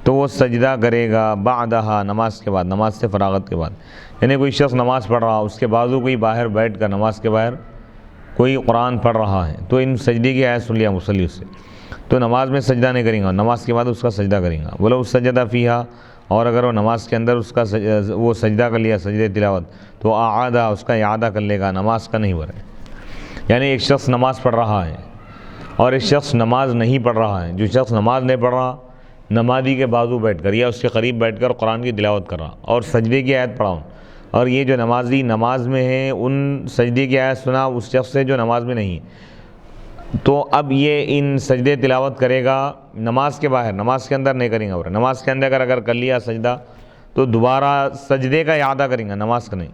[SPEAKER 1] تو وہ سجدہ کرے گا بعدہا، نماز کے بعد، نماز سے فراغت کے بعد. یعنی کوئی شخص نماز پڑھ رہا، اس کے بازو کوئی باہر بیٹھ کر نماز کے باہر کوئی قرآن پڑھ رہا ہے تو ان سجدے کی آیت سن لیا مصلی اس سے، تو نماز میں سجدہ نہیں کریں گا، نماز کے بعد اس کا سجدہ کریں گا. بولو اس سجدہ فیہا، اور اگر وہ نماز کے اندر اس کا وہ سجدہ کر لیا سجدے تلاوت تو اعادہ، اس کا اعادہ کر لے گا، نماز کا نہیں بھرے. یعنی ایک شخص نماز پڑھ رہا ہے اور ایک شخص نماز نہیں پڑھ رہا ہے. جو شخص نماز نہیں پڑھ رہا نمازی کے بازو بیٹھ کر یا اس کے قریب بیٹھ کر قرآن کی تلاوت کر رہا اور سجدے کی آیت پڑھا، اور یہ جو نمازی نماز میں ہے ان سجدے کی آیت سنا اس شخص سے جو نماز میں نہیں، تو اب یہ ان سجدے تلاوت کرے گا نماز کے باہر، نماز کے اندر نہیں کریں گا. نماز کے اندر اگر کر لیا سجدہ تو دوبارہ سجدے کا اعادہ کریں گا، نماز کا نہیں.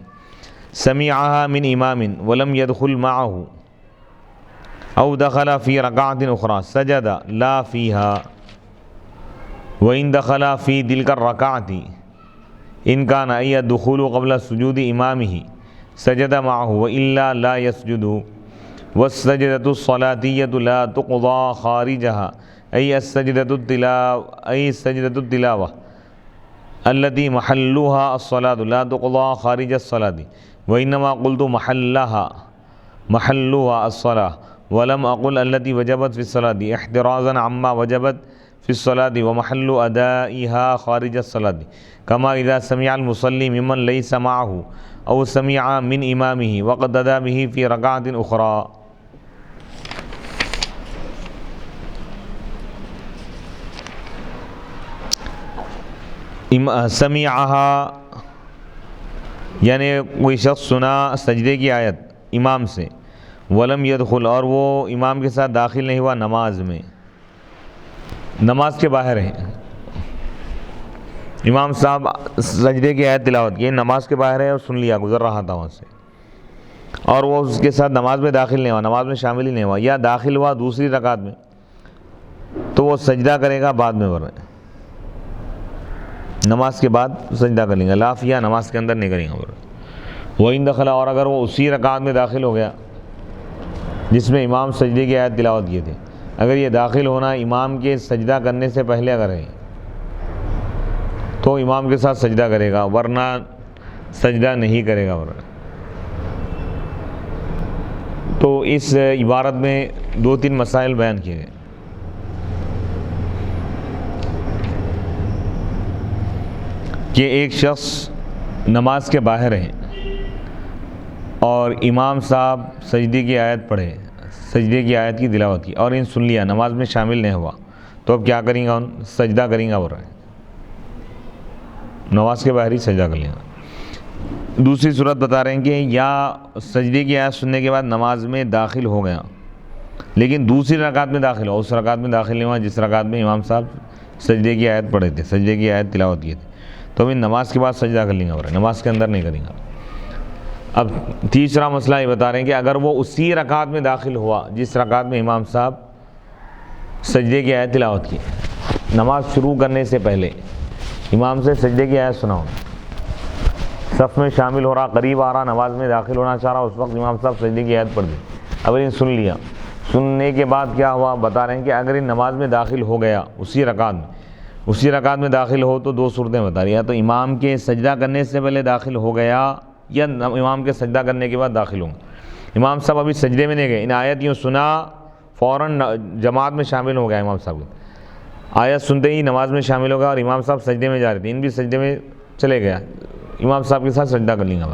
[SPEAKER 1] سمعها من امام ولم يدخل معه او دخل في ركعة اخرى سجد لا فيها وان دخل في تلك الركعة ان كان اي الدخول قبل سجود امامه سجد معه والا لا يسجد. والسجدة الصلاتية لا تقضى خارجها أي السجدة التلاوة التي محلها الصلاة لا تقضى خارج الصلاة وإنما قلت محلها الصلاة ولم أقل التي وجبت في الصلاة احترازا عما وجبت في الصلاة ومحل أدائها خارج الصلاة. كما إذا سمع المصلي ممن ليس معه أو سمع من إمامه واقتدى به في ركعة أخرى. سمعها یعنی کوئی شخص سنا سجدے کی آیت امام سے، ولم يدخل، اور وہ امام کے ساتھ داخل نہیں ہوا نماز میں، نماز کے باہر ہے. امام صاحب سجدے کی آیت تلاوت کی، نماز کے باہر ہے اور سن لیا، گزر رہا تھا وہاں سے، اور وہ اس کے ساتھ نماز میں داخل نہیں ہوا، نماز میں شامل ہی نہیں ہوا، یا داخل ہوا دوسری رکعت میں، تو وہ سجدہ کرے گا بعد میں ورنہ نماز کے بعد سجدہ کر لیں گا. لا فیہا، نماز کے اندر نہیں کریں گا. وَإِن دَخَلَ، اور اگر وہ اسی رکعت میں داخل ہو گیا جس میں امام سجدے کی آیت تلاوت کیے تھے، اگر یہ داخل ہونا امام کے سجدہ کرنے سے پہلے اگر ہے تو امام کے ساتھ سجدہ کرے گا، ورنہ سجدہ نہیں کرے گا۔ تو اس عبارت میں 2-3 مسائل بیان کیے گئے۔ کہ ایک شخص نماز کے باہر ہے اور امام صاحب سجدے کی آیت پڑھے، سجدے کی آیت کی تلاوت کی، اور ان سن لیا، نماز میں شامل نہیں ہوا، تو اب کیا کریں گا؟ سجدہ کریں گا، بول رہے ہیں نماز کے باہر ہی سجدہ کر لیں گا۔ دوسری صورت بتا رہے ہیں کہ یا سجدے کی آیت سننے کے بعد نماز میں داخل ہو گیا، لیکن دوسری رکعت میں داخل ہوا، اس رکعت میں داخل نہیں ہوا جس رکعت میں امام صاحب سجدے کی آیت پڑھے تھے، سجدے کی آیت تلاوت کیے تھے، تو ابھی نماز کے بعد سجدہ کر لیں گا، نماز کے اندر نہیں کریں گا۔ اب تیسرا مسئلہ یہ بتا رہے ہیں کہ اگر وہ اسی رکعت میں داخل ہوا جس رکعت میں امام صاحب سجدے کی آیت تلاوت کی، نماز شروع کرنے سے پہلے امام سے سجدے کی آیت سنا، صف میں شامل ہو رہا، قریب آ رہا، نماز میں داخل ہونا چاہ رہا، اس وقت امام صاحب سجدے کی آیت پڑھ دی، اب انہیں سن لیا، سننے کے بعد کیا ہوا؟ بتا رہے ہیں کہ اگر ان نماز میں داخل ہو گیا اسی رکعت میں داخل ہو تو 2 صورتیں بتا رہی ہیں، تو امام کے سجدہ کرنے سے پہلے داخل ہو گیا یا امام کے سجدہ کرنے کے بعد داخل ہوں گا۔ امام صاحب ابھی سجدے میں نہیں گئے، ان آیت یوں سنا، فوراً جماعت میں شامل ہو گیا امام صاحب، آیت سنتے ہی نماز میں شامل ہو گیا اور امام صاحب سجدے میں جا رہے تھے، ان بھی سجدے میں چلے گیا، امام صاحب کے ساتھ سجدہ کر لیں گا،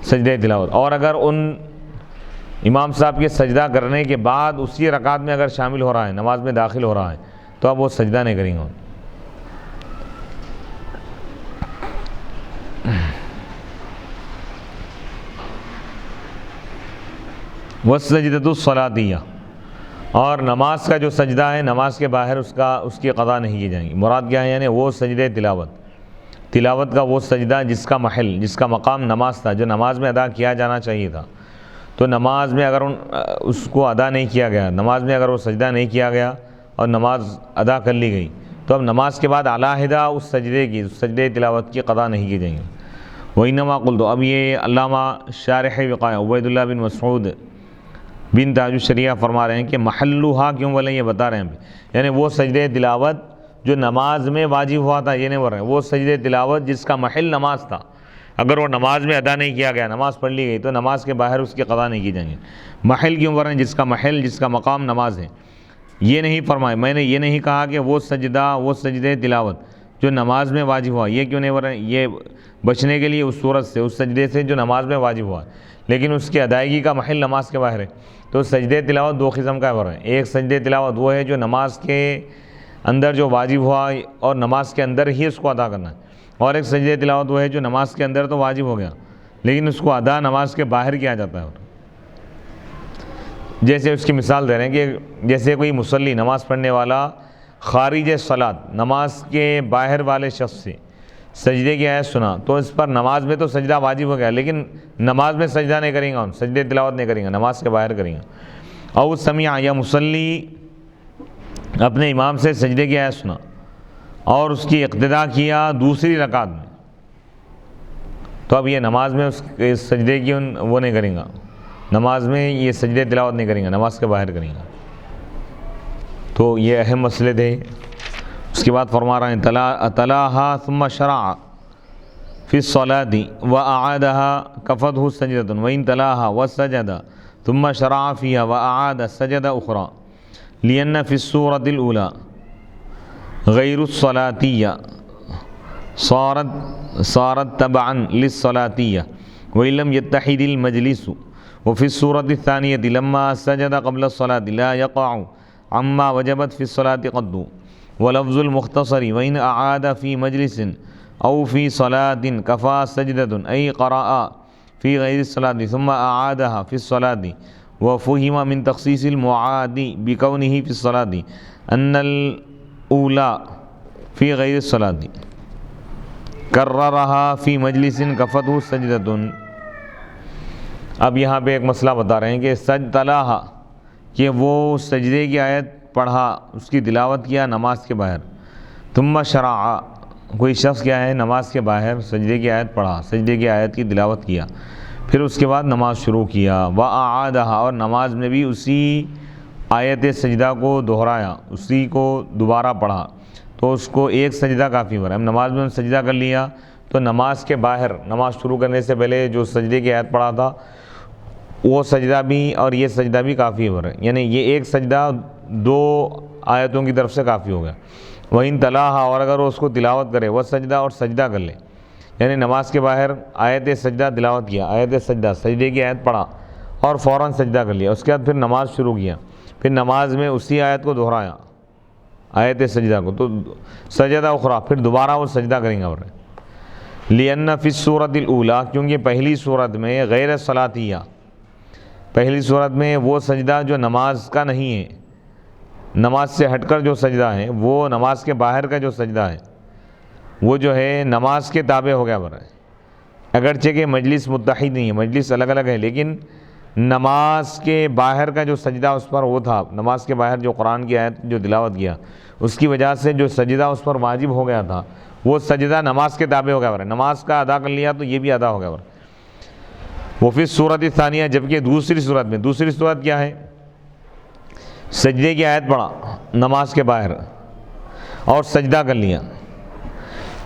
[SPEAKER 1] سجدہ تلاوت۔ اور اگر ان امام صاحب کے سجدہ کرنے کے بعد اسی رکعت میں اگر شامل ہو رہا ہے، نماز میں داخل ہو رہا ہے، تو اب وہ سجدہ نہیں کریں گے۔ وَالسَّجْدَةُ الصَّلَاتِيَّةُ، اور نماز کا جو سجدہ ہے نماز کے باہر اس کی قضا نہیں کی جائیں گی۔ مراد کیا ہے؟ یعنی وہ سجدہ تلاوت کا وہ سجدہ جس کا محل، جس کا مقام نماز تھا، جو نماز میں ادا کیا جانا چاہیے تھا، تو نماز میں اگر اس کو ادا نہیں کیا گیا، نماز میں اگر وہ سجدہ نہیں کیا گیا اور نماز ادا کر لی گئی، تو اب نماز کے بعد علیحدہ اس سجدے تلاوت کی قضا نہیں کی جائیں گی۔ وَإِنَّمَا قُلْتُ، اب یہ علامہ شارح وقایہ عبید اللہ بن مسعود بن تاج الشریعہ فرما رہے ہیں کہ محلوہا کیوں بولے، یہ بتا رہے ہیں، یعنی وہ سجدہ تلاوت جو نماز میں واجب ہوا تھا، یہ نہیں بول رہے ہیں، وہ سجدہ تلاوت جس کا محل نماز تھا، اگر وہ نماز میں ادا نہیں کیا گیا، نماز پڑھ لی گئی، تو نماز کے باہر اس کی قضا نہیں کی جائیں گے۔ محل کیوں بول رہے ہیں؟ جس کا محل، جس کا مقام نماز ہے، یہ نہیں فرمایا، میں نے یہ نہیں کہا کہ وہ سجدہ تلاوت جو نماز میں واجب ہوا، یہ کیوں نہیں بول رہے ہیں؟ یہ بچنے کے لیے اس صورت سے، اس سجدے سے جو نماز میں واجب ہوا، لیکن اس کی ادائیگی کا محل نماز کے باہر ہے، تو سجدہ تلاوت 2 قسم کا بول رہے ہیں۔ ایک سجدہ تلاوت وہ ہے جو نماز کے اندر جو واجب ہوا اور نماز کے اندر ہی اس کو ادا کرنا ہے، اور ایک سجدہ تلاوت وہ ہے جو نماز کے اندر تو واجب ہو گیا لیکن اس کو ادا نماز کے باہر کیا جاتا ہے۔ جیسے اس کی مثال دے رہے ہیں کہ جیسے کوئی مصلی، نماز پڑھنے والا، خارج صلاۃ، نماز کے باہر والے شخص سے سجدے کی آیت سنا، تو اس پر نماز میں تو سجدہ واجب ہو گیا لیکن نماز میں سجدہ نہیں کریں گا، سجدے تلاوت نہیں کریں گا، نماز کے باہر کریں گا۔ او سمع، یا مصلی اپنے امام سے سجدے کی آیت سنا اور اس کی اقتداء کیا دوسری رکعت میں، تو اب یہ نماز میں اس سجدے کی وہ نہیں کریں گا، نماز میں یہ سجدے تلاوت نہیں کریں گا، نماز کے باہر کریں گا۔ تو یہ اہم مسئلے تھے۔ اس کے بعد فرما رہے ہیں تلاہا ثم شرع فی الصلاة وأعادها كفته سجدة وإن تلاها وسجد ثم شرع فيها وأعاد سجدة أخرى لأن في السورة الأولى غير الصلاتية صارت تبعا للصلاتية وإن لم يتحد المجلس وفي السورة الثانية لما سجد قبل الصلاة لا يقع عما وجبت في الصلاة قد ولفظ المختصر وإن أعاد في مجلس أو في صلاة كفى سجدة أي قرأ في غير الصلاة ثم أعادها في الصلاة وفهم من تخصيص المعاد بكونه في الصلاة أن الأولى في غير الصلاة کررہا فی مجلس کفتہ سجدۃ۔ اب یہاں پہ ایک مسئلہ بتا رہے ہیں کہ تلاہا، کہ وہ سجدے کی آیت پڑھا، اس کی تلاوت کیا نماز کے باہر، ثم شرع، کوئی شخص کیا ہے نماز کے باہر سجدے کی آیت پڑھا، سجدے کی آیت کی تلاوت کیا، پھر اس کے بعد نماز شروع کیا، وَأَعَادَهَا، اور نماز میں بھی اسی آیت سجدہ کو دہرایا، اسی کو دوبارہ پڑھا، تو اس کو ایک سجدہ کافی ہو رہا ہے۔ نماز میں سجدہ کر لیا تو نماز کے باہر، نماز شروع کرنے سے پہلے جو سجدے کی آیت پڑھا تھا وہ سجدہ بھی اور یہ سجدہ بھی کافی ہو رہا ہے، یعنی یہ ایک سجدہ دو آیتوں کی طرف سے کافی ہو گیا۔ وَإِن تَلَاهَا، اور اگر وہ اس کو تلاوت کرے، وہ سجدہ اور سجدہ کر لے، یعنی نماز کے باہر آیت سجدہ تلاوت کیا، آیت سجدہ سجدے کی آیت پڑھا اور فوراً سجدہ کر لیا، اس کے بعد پھر نماز شروع کیا، پھر نماز میں اسی آیت کو دہرایا، آیت سجدہ کو، تو سجدہ اخرى، پھر دوبارہ وہ سجدہ کریں گے۔ اور لِأَنَّ فِي السُّورَةِ الْأُولَىٰ، کیونکہ پہلی صورت میں غیر صلاتیہ، پہلی صورت میں وہ سجدہ جو نماز کا نہیں ہے، نماز سے ہٹ کر جو سجدہ ہے، وہ نماز کے باہر کا جو سجدہ ہے وہ جو ہے نماز کے تابع ہو گیا برائے، اگرچہ کہ مجلس متحد نہیں ہے، مجلس الگ الگ ہے، لیکن نماز کے باہر کا جو سجدہ اس پر وہ تھا، نماز کے باہر جو قرآن کی آیت جو تلاوت کیا، اس کی وجہ سے جو سجدہ اس پر واجب ہو گیا تھا وہ سجدہ نماز کے تابع ہو گیا برائے، نماز کا ادا کر لیا تو یہ بھی ادا ہو گیا برائے۔ وہ فی الصورۃ الثانیہ، جبکہ دوسری صورت میں، دوسری صورت کیا ہے؟ سجدے کی آیت پڑھا نماز کے باہر اور سجدہ کر لیا،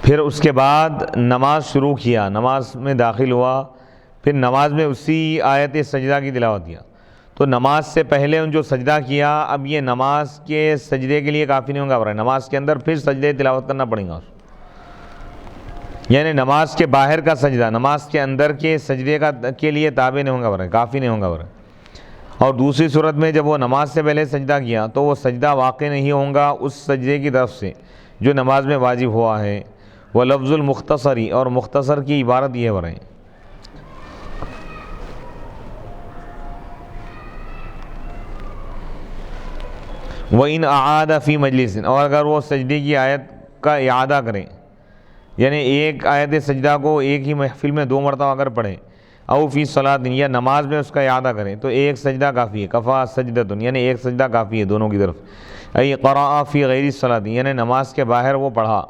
[SPEAKER 1] پھر اس کے بعد نماز شروع کیا، نماز میں داخل ہوا، پھر نماز میں اسی آیت سجدہ کی تلاوت کیا، تو نماز سے پہلے ان جو سجدہ کیا، اب یہ نماز کے سجدے کے لیے کافی نہیں ہوگا برائے، نماز کے اندر پھر سجدے تلاوت کرنا پڑے گا، یعنی نماز کے باہر کا سجدہ نماز کے اندر کے سجدے کے لیے تابع نہیں ہوگا برائے، کافی نہیں ہوگا برائے۔ اور دوسری صورت میں جب وہ نماز سے پہلے سجدہ کیا تو وہ سجدہ واقع نہیں ہوگا اس سجدے کی طرف سے جو نماز میں واجب ہوا ہے۔ وہ لفظ المختصری، اور مختصر کی عبارت یہ برائے، وَإِنْ أَعَادَ فِي مَجْلِسٍ، اور اگر وہ سجدے کی آیت کا اعادہ کریں، یعنی ایک آیت سجدہ کو ایک ہی محفل میں دو مرتبہ اگر پڑھیں، او فی صلاۃ، یا نماز میں اس کا اعادہ کریں، تو ایک سجدہ کافی ہے، کفا سجدۃ، یعنی ایک سجدہ کافی ہے دونوں کی طرف۔ ای قرأ فی غیر الصلاۃ، یعنی نماز کے باہر وہ پڑھا،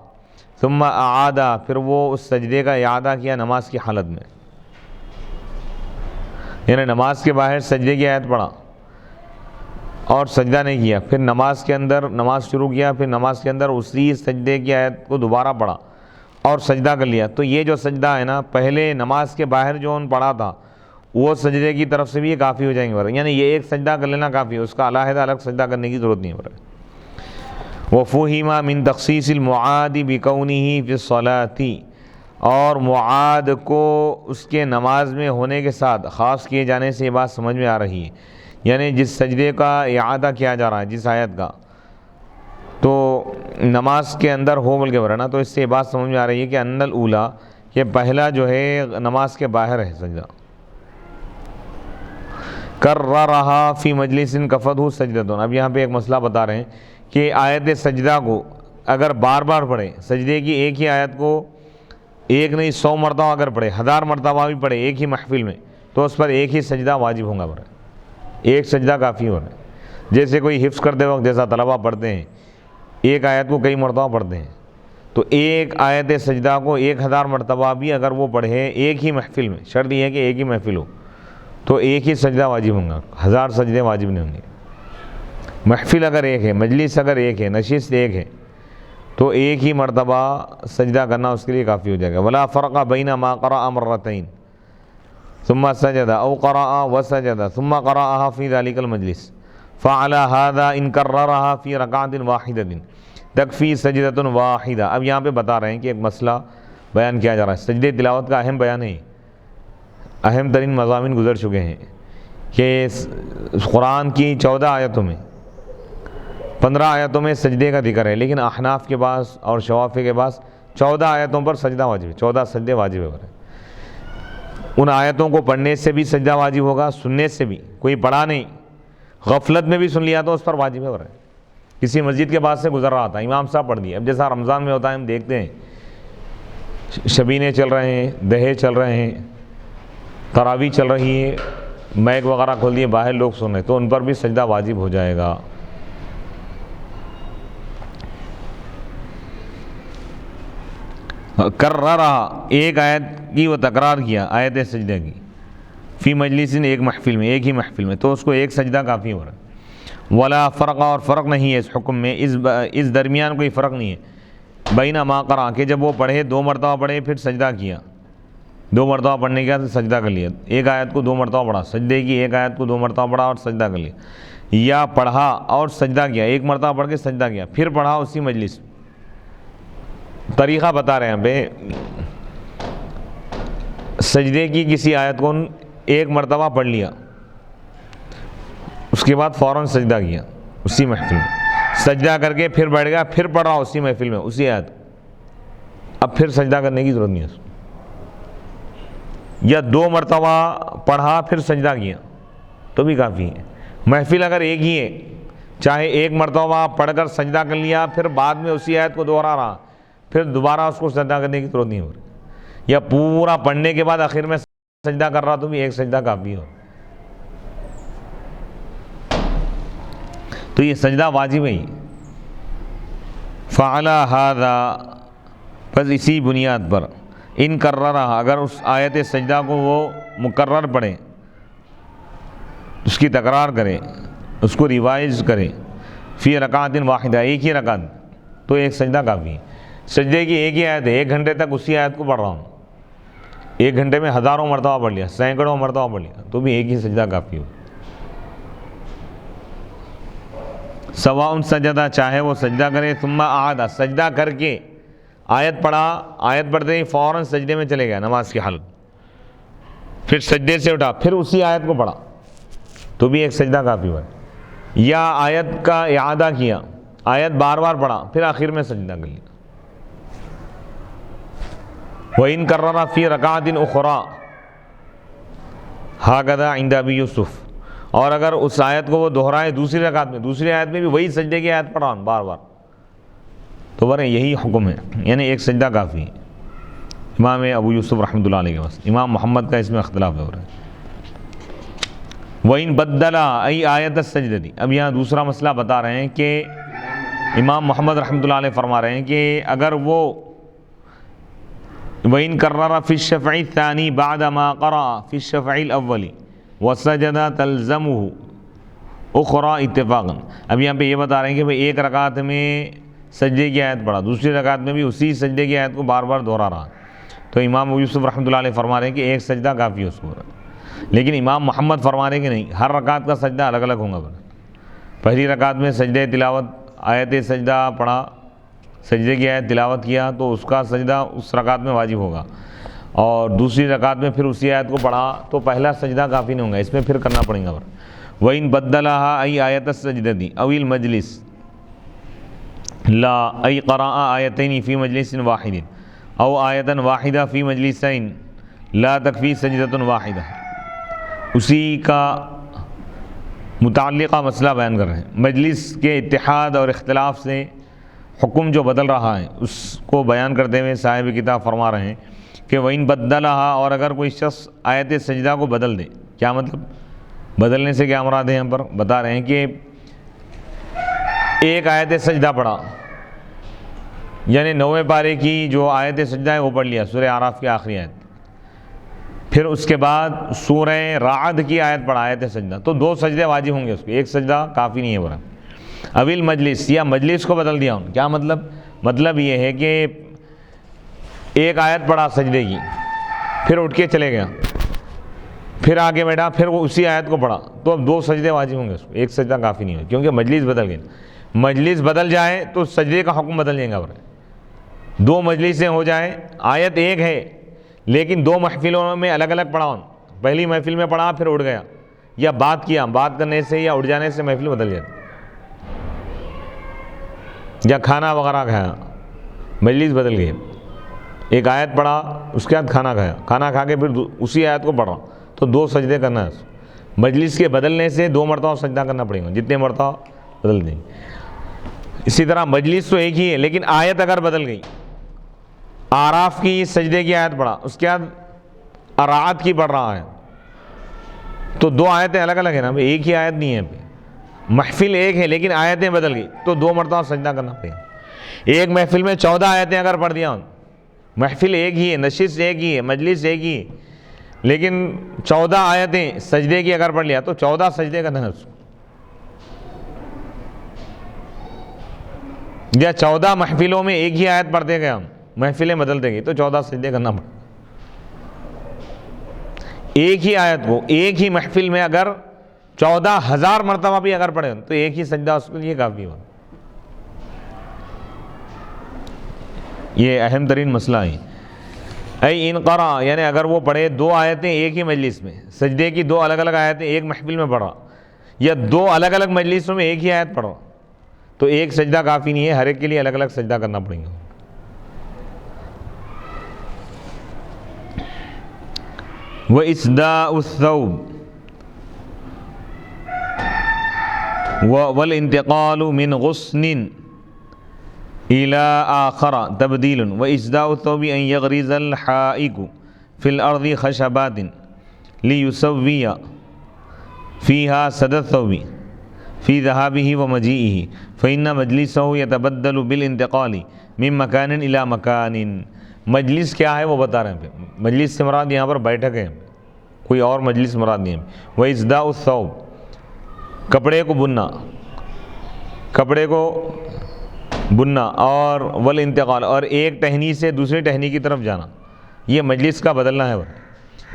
[SPEAKER 1] ثم اعاد، پھر وہ اس سجدے کا اعادہ کیا نماز کی حالت میں، یعنی نماز کے باہر سجدے کی آیت پڑھا اور سجدہ نہیں کیا، پھر نماز کے اندر نماز شروع کیا، پھر نماز کے اندر اسی سجدے کی آیت کو دوبارہ پڑھا اور سجدہ کر لیا، تو یہ جو سجدہ ہے نا، پہلے نماز کے باہر جو ان پڑھا تھا وہ سجدے کی طرف سے بھی یہ کافی ہو جائیں گے، یعنی یہ ایک سجدہ کر لینا کافی ہے، اس کا علیحدہ الگ سجدہ کرنے کی ضرورت نہیں ہے۔ وَفُهِمَ مِن تَخْصِيصِ الْمُعَادِ بِكَوْنِهِ فِي الصَّلَاةِ، اور معاد کو اس کے نماز میں ہونے کے ساتھ خاص کیے جانے سے یہ بات سمجھ میں آ رہی ہے، یعنی جس سجدے کا اعادہ کیا جا رہا ہے، جس آیت کا، تو نماز کے اندر ہو بول کے ورنہ، تو اس سے یہ بات سمجھ میں آ رہی ہے کہ ان الاولیٰ، یہ پہلا جو ہے نماز کے باہر ہے سجدہ، کررہا فی مجلس کفدہ سجدۃ۔ اب یہاں پہ ایک مسئلہ بتا رہے ہیں کہ آیت سجدہ کو اگر بار بار پڑھے، سجدے کی ایک ہی آیت کو ایک نہیں 100 مرتبہ اگر پڑھے، 1000 مرتبہ بھی پڑھے ایک ہی محفل میں، تو اس پر ایک ہی سجدہ واجب ہوگا برائے، ایک سجدہ کافی ہو رہا ہے۔ جیسے کوئی حفظ کرتے وقت جیسا طلبہ پڑھتے ہیں، ایک آیت کو کئی مرتبہ پڑھتے ہیں، تو ایک آیت سجدہ کو 1000 مرتبہ بھی اگر وہ پڑھے ایک ہی محفل میں، شرط یہ ہے کہ ایک ہی محفل ہو، تو ایک ہی سجدہ واجب ہوں گا، 1000 سجدے واجب نہیں ہوں گے۔ محفل اگر ایک ہے، مجلس اگر ایک ہے، نشست ایک ہے، تو ایک ہی مرتبہ سجدہ کرنا اس کے لیے کافی ہو جائے گا۔ ولا فرق بین ما قرأ مرتين ثم سجد او قرأ وسجد ثم قرأها في ذلك المجلس فعلى هذا ان كررها في ركعة واحدة تكفي سجدة واحدة۔ اب یہاں پہ بتا رہے ہیں کہ ایک مسئلہ بیان کیا جا رہا ہے، سجدے تلاوت کا اہم بیان ہے، اہم ترین مضامین گزر چکے ہیں کہ قرآن کی 14 آیتوں میں 15 آیتوں میں سجدے کا ذکر ہے، لیکن احناف کے پاس اور شوافی کے پاس 14 آیتوں پر سجدہ واجب ہے، 14 سجدے واجب ہے۔ ان آیتوں کو پڑھنے سے بھی سجدہ واجب ہوگا، سننے سے بھی، کوئی پڑھا نہیں غفلت میں بھی سن لیا تو اس پر واجب ہے۔ کسی مسجد کے پاس سے گزر رہا تھا، امام صاحب پڑھ دیا، اب جیسا رمضان میں ہوتا ہے ہم دیکھتے ہیں شبینے چل رہے ہیں، دہے چل رہے ہیں، تراویح چل رہی ہے، مائک وغیرہ کھول دیے، باہر لوگ سن رہے، تو ان پر بھی سجدہ واجب ہو جائے گا۔ کر رہا، ایک آیت کی وہ تکرار کیا، آیت سجدہ کی، فی مجلس، ایک محفل میں، ایک ہی محفل میں، تو اس کو ایک سجدہ کافی ہو رہا ہے۔ ولا فرق، اور فرق نہیں ہے اس حکم میں، اس درمیان کوئی فرق نہیں ہے، بین ما قرأ، کہ جب وہ پڑھے 2 مرتبہ پڑھے پھر سجدہ کیا، 2 مرتبہ پڑھنے کے بعد سجدہ کر لیا، ایک آیت کو 2 مرتبہ پڑھا، سجدے کی، ایک آیت کو 2 مرتبہ پڑھا اور سجدہ کر لیا، یا پڑھا اور سجدہ کیا، ایک مرتبہ پڑھ کے سجدہ کیا، پھر پڑھا اسی مجلس۔ طریقہ بتا رہے ہیں بے، سجدے کی کسی آیت کو 1 مرتبہ پڑھ لیا، اس کے بعد فوراً سجدہ کیا اسی محفل میں، سجدہ کر کے پھر بیٹھ گیا، پھر پڑھا اسی محفل میں اسی آیت، اب پھر سجدہ کرنے کی ضرورت نہیں ہے، یا 2 مرتبہ پڑھا پھر سجدہ کیا تو بھی کافی ہے۔ محفل اگر ایک ہی ہے، چاہے 1 مرتبہ پڑھ کر سجدہ کر لیا، پھر بعد میں اسی آیت کو دوہرا رہا، پھر دوبارہ اس کو سجدہ کرنے کی ضرورت نہیں ہو رہی، یا پورا پڑھنے کے بعد آخر میں سجدہ کر رہا تو بھی ایک سجدہ کافی ہو، تو یہ سجدہ واجب ہے۔ فعلی ھذا، بس اسی بنیاد پر، ان کررہ، اگر اس آیت سجدہ کو وہ مکرر پڑھے، اس کی تکرار کرے، اس کو ریوائز کرے، فی رکعت واحدہ، ایک ہی رکعت، تو ایک سجدہ کافی ہے۔ سجدے کی ایک ہی آیت ہے، 1 گھنٹے تک اسی آیت کو پڑھ رہا ہوں، 1 گھنٹے میں ہزاروں مرتبہ پڑھ لیا، سینکڑوں مرتبہ پڑھ لیا، تو بھی ایک ہی سجدہ کافی ہو۔ سواء سجدہ، چاہے وہ سجدہ کرے، ثم اعاد، سجدہ کر کے آیت پڑھا، آیت پڑھتے ہی فوراً سجدے میں چلے گیا نماز کی حالت، پھر سجدے سے اٹھا پھر اسی آیت کو پڑھا تو بھی ایک سجدہ کافی ہوا، یا آیت کا اعادہ کیا، آیت بار بار پڑھا پھر آخر میں سجدہ کر لیا۔ وَإِن كَرَّرَ فِي رَكَعَةٍ أُخْرَى هَكَذَا عِنْدَ أَبِي يوسف، اور اگر اس آیت کو وہ دہرائے دوسری رکعت میں، دوسری آیت میں بھی وہی سجدے کی آیت پڑھا بار بار، تو بارے یہی حکم ہے، یعنی ایک سجدہ کافی ہے۔ امام ابو یوسف رحمۃ اللہ علیہ کے پاس، امام محمد کا اس میں اختلاف ہو رہا ہے۔ وَإِن بَدَّلَ أَيْ آیَةَ السَّجْدَةِ، اب یہاں دوسرا مسئلہ بتا رہے ہیں کہ امام محمد رحمۃ اللہ علیہ فرما رہے ہیں کہ اگر وہ وَإِن كَرَّرَ فِي الشَّفْعِ الثَّانِي بَعْدَ مَا قَرَأَ فِي الشَّفْعِ الْأَوَّلِ وَسَجَدَ تَلْزَمُهُ أُخْرَى اتفاقاً، اب یہاں پہ یہ بتا رہے ہیں کہ بھئی ایک رکعت میں سجدے کی آیت پڑھا، دوسری رکعت میں بھی اسی سجدے کی آیت کو بار بار دہرا رہا، تو امام ابو یوسف رحمۃ اللہ علیہ فرما رہے ہیں کہ ایک سجدہ کافی ہے اس کو، لیکن امام محمد فرما رہے ہیں کہ نہیں، ہر رکعت کا سجدہ الگ الگ ہوگا۔ پہلی رکعت میں سجدے تلاوت، آیت سجدہ پڑھا، سجدے کی آیت تلاوت کیا تو اس کا سجدہ اس رکعت میں واجب ہوگا، اور دوسری رکعت میں پھر اسی آیت کو پڑھا تو پہلا سجدہ کافی نہیں ہوگا، اس میں پھر کرنا پڑے گا۔ وَإِن بَدَّلَهَا أَيْ آیَةَ السَّجْدَةِ أَوِ الْمَجْلِسِ لا أي قرأ آیتین فی مجلس واحد او آیتا واحدہ فی مجلسین لا تکفی سجدۃ واحدہ، اسی کا متعلقہ مسئلہ بیان کر رہے ہیں۔ مجلس کے اتحاد اور اختلاف سے حکم جو بدل رہا ہے اس کو بیان کرتے ہوئے صاحب کتاب فرما رہے ہیں کہ وَإِن بَدَّلَهَا، اور اگر کوئی شخص آیت سجدہ کو بدل دے، کیا مطلب بدلنے سے کیا مراد ہے؟ یہاں پر بتا رہے ہیں کہ ایک آیت سجدہ پڑھا، یعنی 9ویں پارے کی جو آیت سجدہ ہے وہ پڑھ لیا، سورہ اعراف کی آخری آیت، پھر اس کے بعد سورہ رعد کی آیت پڑھا، آیت سجدہ، تو 2 سجدے واجب ہوں گے اس کے، ایک سجدہ کافی نہیں ہے برا۔ اویل مجلس، یا مجلس کو بدل دیا کیا مطلب؟ مطلب یہ ہے کہ ایک آیت پڑھا سجدے کی، پھر اٹھ کے چلے گیا، پھر آگے بیٹھا، پھر وہ اسی آیت کو پڑھا، تو اب 2 سجدے واجب ہوں گے اس کو، ایک سجدہ کافی نہیں ہے، کیونکہ مجلس بدل گئی۔ مجلس بدل جائے تو سجدے کا حکم بدل جائے گا، 2 مجلسیں ہو جائیں، آیت ایک ہے لیکن 2 محفلوں میں الگ الگ پڑھا، پہلی محفل میں پڑھا پھر اٹھ گیا، یا بات کیا، بات کرنے سے یا اٹھ جانے سے محفل بدل جاتی، یا کھانا وغیرہ کھایا، مجلس بدل گئی، ایک آیت پڑھا اس کے بعد کھانا کھایا، کھانا کھا کے پھر اسی آیت کو پڑھا، تو 2 سجدے کرنا ہے۔ مجلس کے بدلنے سے 2 مرتبہ سجدہ کرنا پڑے گا، جتنے مرتبہ بدل دیں۔ اسی طرح مجلس تو ایک ہی ہے لیکن آیت اگر بدل گئی، اعراف کی سجدے کی آیت پڑھا، اس کے بعد رعد کی پڑھ رہا ہے، تو 2 آیتیں الگ الگ ہیں نا، ایک ہی آیت نہیں ہے، محفل ایک ہے لیکن آیتیں بدل گئی تو 2 مرتبہ سجدہ کرنا پڑے گا۔ ایک محفل میں 14 آیتیں اگر پڑھ دیا، محفل ایک ہی ہے، نشست ایک ہی ہے، مجلس ایک ہی ہے، لیکن 14 آیتیں سجدے کی اگر پڑھ لیا تو 14 سجدے کرنا ہے اس کو، یا 14 محفلوں میں ایک ہی آیت پڑھتے گئے ہم، محفلیں بدلتے گئی تو 14 سجدے کرنا پڑے. ایک ہی آیت کو ایک ہی محفل میں اگر 14,000 مرتبہ بھی اگر پڑھے تو ایک ہی سجدہ اس کے لیے کافی ہو. یہ اہم ترین مسئلہ ہے. ای ان قرأ یعنی اگر وہ پڑھے 2 آیتیں ایک ہی مجلس میں، سجدے کی 2 الگ الگ آیتیں ایک محفل میں پڑھا، یا 2 الگ الگ مجلسوں میں ایک ہی آیت پڑھا، تو ایک سجدہ کافی نہیں ہے، ہر ایک کے لیے الگ الگ سجدہ کرنا پڑیں گا. وَإِسْدَاءُ الثَّوْبِ وَالْإِنْتِقَالُ مِنْ غُصْنٍ إِلَىٰ آخَرَ تَبْدِيلٌ وَإِسْدَاءُ الثَّوْبِ أَنْ يَغْرِزَ الْحَائِكُ فِي الْأَرْضِ خَشَبَاتٍ لِيُسَوِّيَ فِيهَا سَدَ الثَّوْبِ فِي ذَهَابِهِ وَمَجِيئِهِ فَإِنَّ مَجْلِسَهُ يَتَبَدَّلُ بِالْإِنْتِقَالِ مِنْ مَكَانٍ إِلَىٰ مَكَانٍ. مجلس کیا ہے وہ بتا رہے ہیں. مجلس سے مراد یہاں پر بیٹھک ہے، کوئی اور مجلس مراد نہیں ہے. وَإِسْدَاءُ الثَّوْبِ کپڑے کو بننا، کپڑے کو بننا، اور والانتقال اور ایک ٹہنی سے دوسری ٹہنی کی طرف جانا، یہ مجلس کا بدلنا ہے.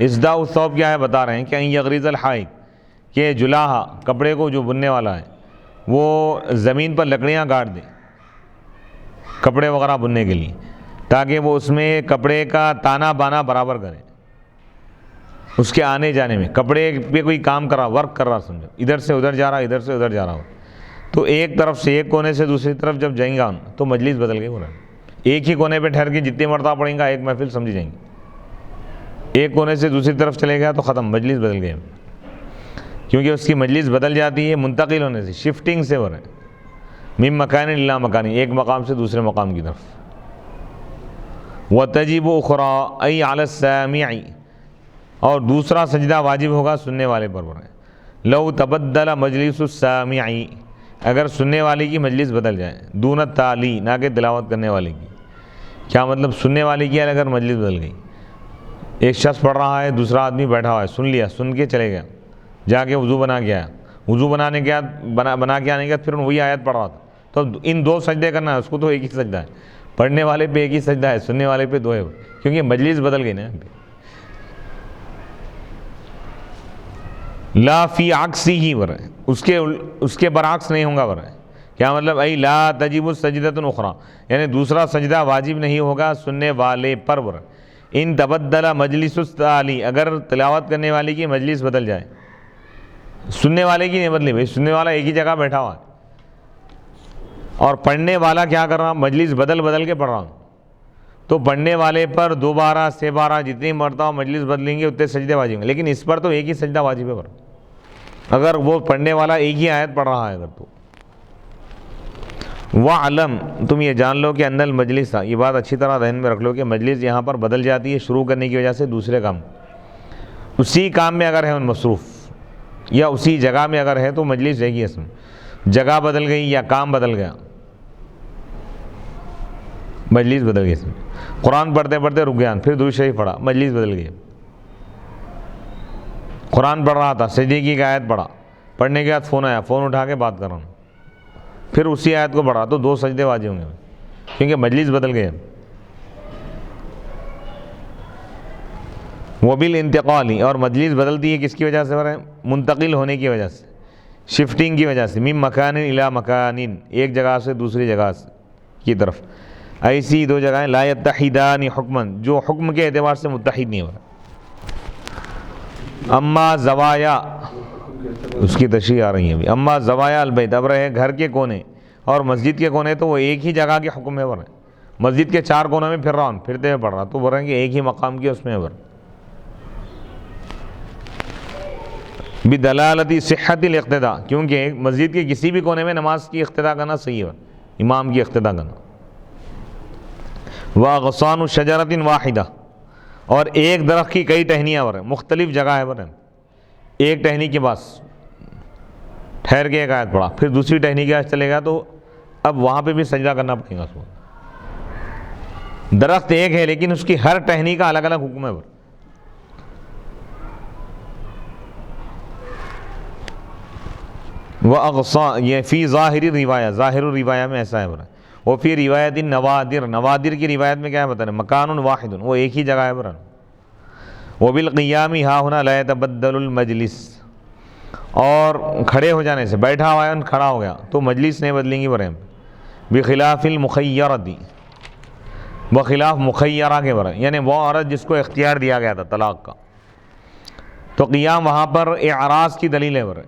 [SPEAKER 1] اسداء الثوب کیا ہے بتا رہے ہیں کہ ان یغریز الحائق، کہ جلاہا کپڑے کو جو بننے والا ہے وہ زمین پر لکڑیاں گاڑ دے کپڑے وغیرہ بننے کے لیے، تاکہ وہ اس میں کپڑے کا تانا بانا برابر کرے. اس کے آنے جانے میں کپڑے پہ کوئی کام کر رہا، ورک کر رہا، سمجھو ادھر سے ادھر جا رہا، ادھر سے ادھر جا رہا ہو، تو ایک طرف سے ایک کونے سے دوسری طرف جب جائیں گا تو مجلس بدل گئی. بولا ایک ہی کونے پہ ٹھہر کے جتنی مرتبہ پڑھیں گا ایک محفل سمجھی جائیں گے، ایک کونے سے دوسری طرف چلے گیا تو ختم، مجلس بدل گئے. کیونکہ اس کی مجلس بدل جاتی ہے منتقل ہونے سے، شفٹنگ سے ہو رہے ہیں. من مکان الا مکان، ایک مقام سے دوسرے مقام کی طرف. وتجب اخرى ای علی السامع، اور دوسرا سجدہ واجب ہوگا سننے والے پر. لو تبدل مجلس السامع، اگر سننے والے کی مجلس بدل جائے، دون التالی، نہ کہ تلاوت کرنے والے کی. کیا مطلب؟ سننے والے کی اگر مجلس بدل گئی، ایک شخص پڑھ رہا ہے، دوسرا آدمی بیٹھا ہوا ہے، سن لیا، سن کے چلے گیا، جا کے وضو بنا کے آیا، وضو بنانے کے بعد بنا کے آنے کے بعد پھر وہی آیت پڑھ رہا تھا، تو ان 2 سجدے کرنا ہے اس کو، تو ایک ہی سجدہ ہے. پڑھنے والے پہ ایک ہی سجدہ ہے، سننے والے پہ 2 ہے، کیونکہ مجلس بدل گئی نا. لا فی عکسی ور، اس کے برعکس نہیں ہوں گا ور. کیا مطلب؟ ای لا تجب السجدۃ اخرى، یعنی دوسرا سجدہ واجب نہیں ہوگا سننے والے پر ور. ان تبدل مجلس التالی، اگر تلاوت کرنے والے کی مجلس بدل جائے، سننے والے کی نہیں بدلی، بھائی سننے والا ایک ہی جگہ بیٹھا ہوا ہے اور پڑھنے والا کیا کر رہا، مجلس بدل کے پڑھ رہا ہوں، تو پڑھنے والے پر 2 بار 6 بار جتنی مرتبہ مجلس بدلیں گے اتنے سجدے واجب ہیں. لیکن اس پر تو ایک ہی سجدہ واجب ہے پر، اگر وہ پڑھنے والا ایک ہی آیت پڑھ رہا ہے اگر تو. وَعْلَمْ، تم یہ جان لو کہ ان المجلس، یہ بات اچھی طرح ذہن میں رکھ لو کہ مجلس یہاں پر بدل جاتی ہے شروع کرنے کی وجہ سے دوسرے کام. اسی کام میں اگر ہے ان مصروف، یا اسی جگہ میں اگر ہے تو مجلس رہے گی. اس میں جگہ بدل گئی یا کام بدل گیا، مجلس بدل گئی. اس میں قرآن پڑھتے پڑھتے رک گیا، پھر درود شریف پڑھا، مجلس بدل گئی. قرآن پڑھ رہا تھا، سجدے کی ایک آیت پڑھا، پڑھنے کے بعد فون آیا، فون اٹھا کے بات کر رہا ہوں، پھر اسی آیت کو پڑھا، تو 2 سجدے واجب ہوں گے کیونکہ مجلس بدل گئے. وبالانتقال، اور مجلس بدلتی ہے کس کی وجہ سے؟ منتقل ہونے کی وجہ سے، شفٹنگ کی وجہ سے. من مکان الی مکان، ایک جگہ سے دوسری جگہ کی طرف. ایسی 2 جگہیں لا یتحدان حکما، جو حکم کے اعتبار سے متحد نہیں ہو رہا. اما زوایا، اس کی تشریح آ رہی ہے ابھی. اما زوایا البیت، اب رہے گھر کے کونے اور مسجد کے کونے، تو وہ ایک ہی جگہ کے حکم ہے. مسجد کے 4 کونوں میں پھر رہا ہوں، پھرتے ہوئے پڑھ رہا، تو بول رہے ہیں کہ ایک ہی مقام کی اس میں ہے. بدلالت صحت الاقتداء، کیونکہ مسجد کے کسی بھی کونے میں نماز کی اقتداء کرنا صحیح ہے، امام کی اقتداء کرنا. واغصان شجرۃ واحدہ، اور ایک درخت کی کئی ٹہنیاں مختلف جگہ ہے. ایک ٹہنی کے پاس ٹھہر کے ایک آیت پڑھا، پھر دوسری ٹہنی کے پاس چلے گا، تو اب وہاں پہ بھی سجدہ کرنا پڑے گا اس کو. درخت ایک ہے لیکن اس کی ہر ٹہنی کا الگ الگ حکم ہے. وَأَغْصَى یہ فی ظاہر روایہ، ظاہر الروایہ میں ایسا ہے برا. وہ فی روایت نوادر، نوادر کی روایت میں کیا ہے بتا رہے ہیں، مکان واحد، وہ ایک ہی جگہ ہے برا. وبالقیام ہا ہنا لا يتبدل المجلس، اور کھڑے ہو جانے سے، بیٹھا ہوا ہے کھڑا ہو گیا تو مجلس نہیں بدلیں گی برے. بخلاف المخیرۃ، بخلاف مخیرہ کے برے، یعنی وہ عورت جس کو اختیار دیا گیا تھا طلاق کا، تو قیام وہاں پر اعراض کی دلیل ہے برے،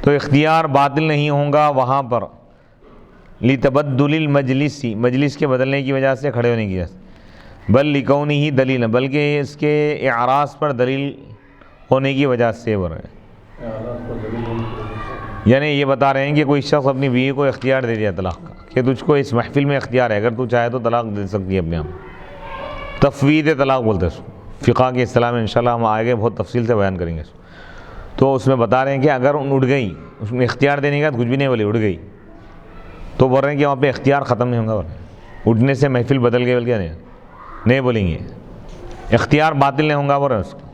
[SPEAKER 1] تو اختیار باطل نہیں ہوگا وہاں پر. لتبدل المجلس، مجلس کے بدلنے کی وجہ سے، کھڑے ہونے کی وجہ سے. بل لکونہ ہی دلیل، بلکہ اس کے اعراض پر دلیل ہونے کی وجہ سے برے. یعنی یہ بتا رہے ہیں کہ کوئی شخص اپنی بیوی کو اختیار دے دیا طلاق کا کہ تجھ کو اس محفل میں اختیار ہے، اگر تو چاہے تو طلاق دے سکتی ہے اپنے آپ. تفویض طلاق بولتے ہیں اس کو، فقہ کے اصطلاح میں انشاءاللہ ہم آگے بہت تفصیل سے بیان کریں گے اس کو. تو اس میں بتا رہے ہیں کہ اگر اٹھ گئی، اس میں اختیار دینے کا کچھ بھی نہیں بولی، اٹھ گئی، تو بول رہے ہیں کہ وہاں پہ اختیار ختم نہیں ہوگا. اٹھنے سے محفل بدل گئی بلکہ نہیں بولیں گے، اختیار باطل نہیں ہوگا بول رہے ہیں اس کو.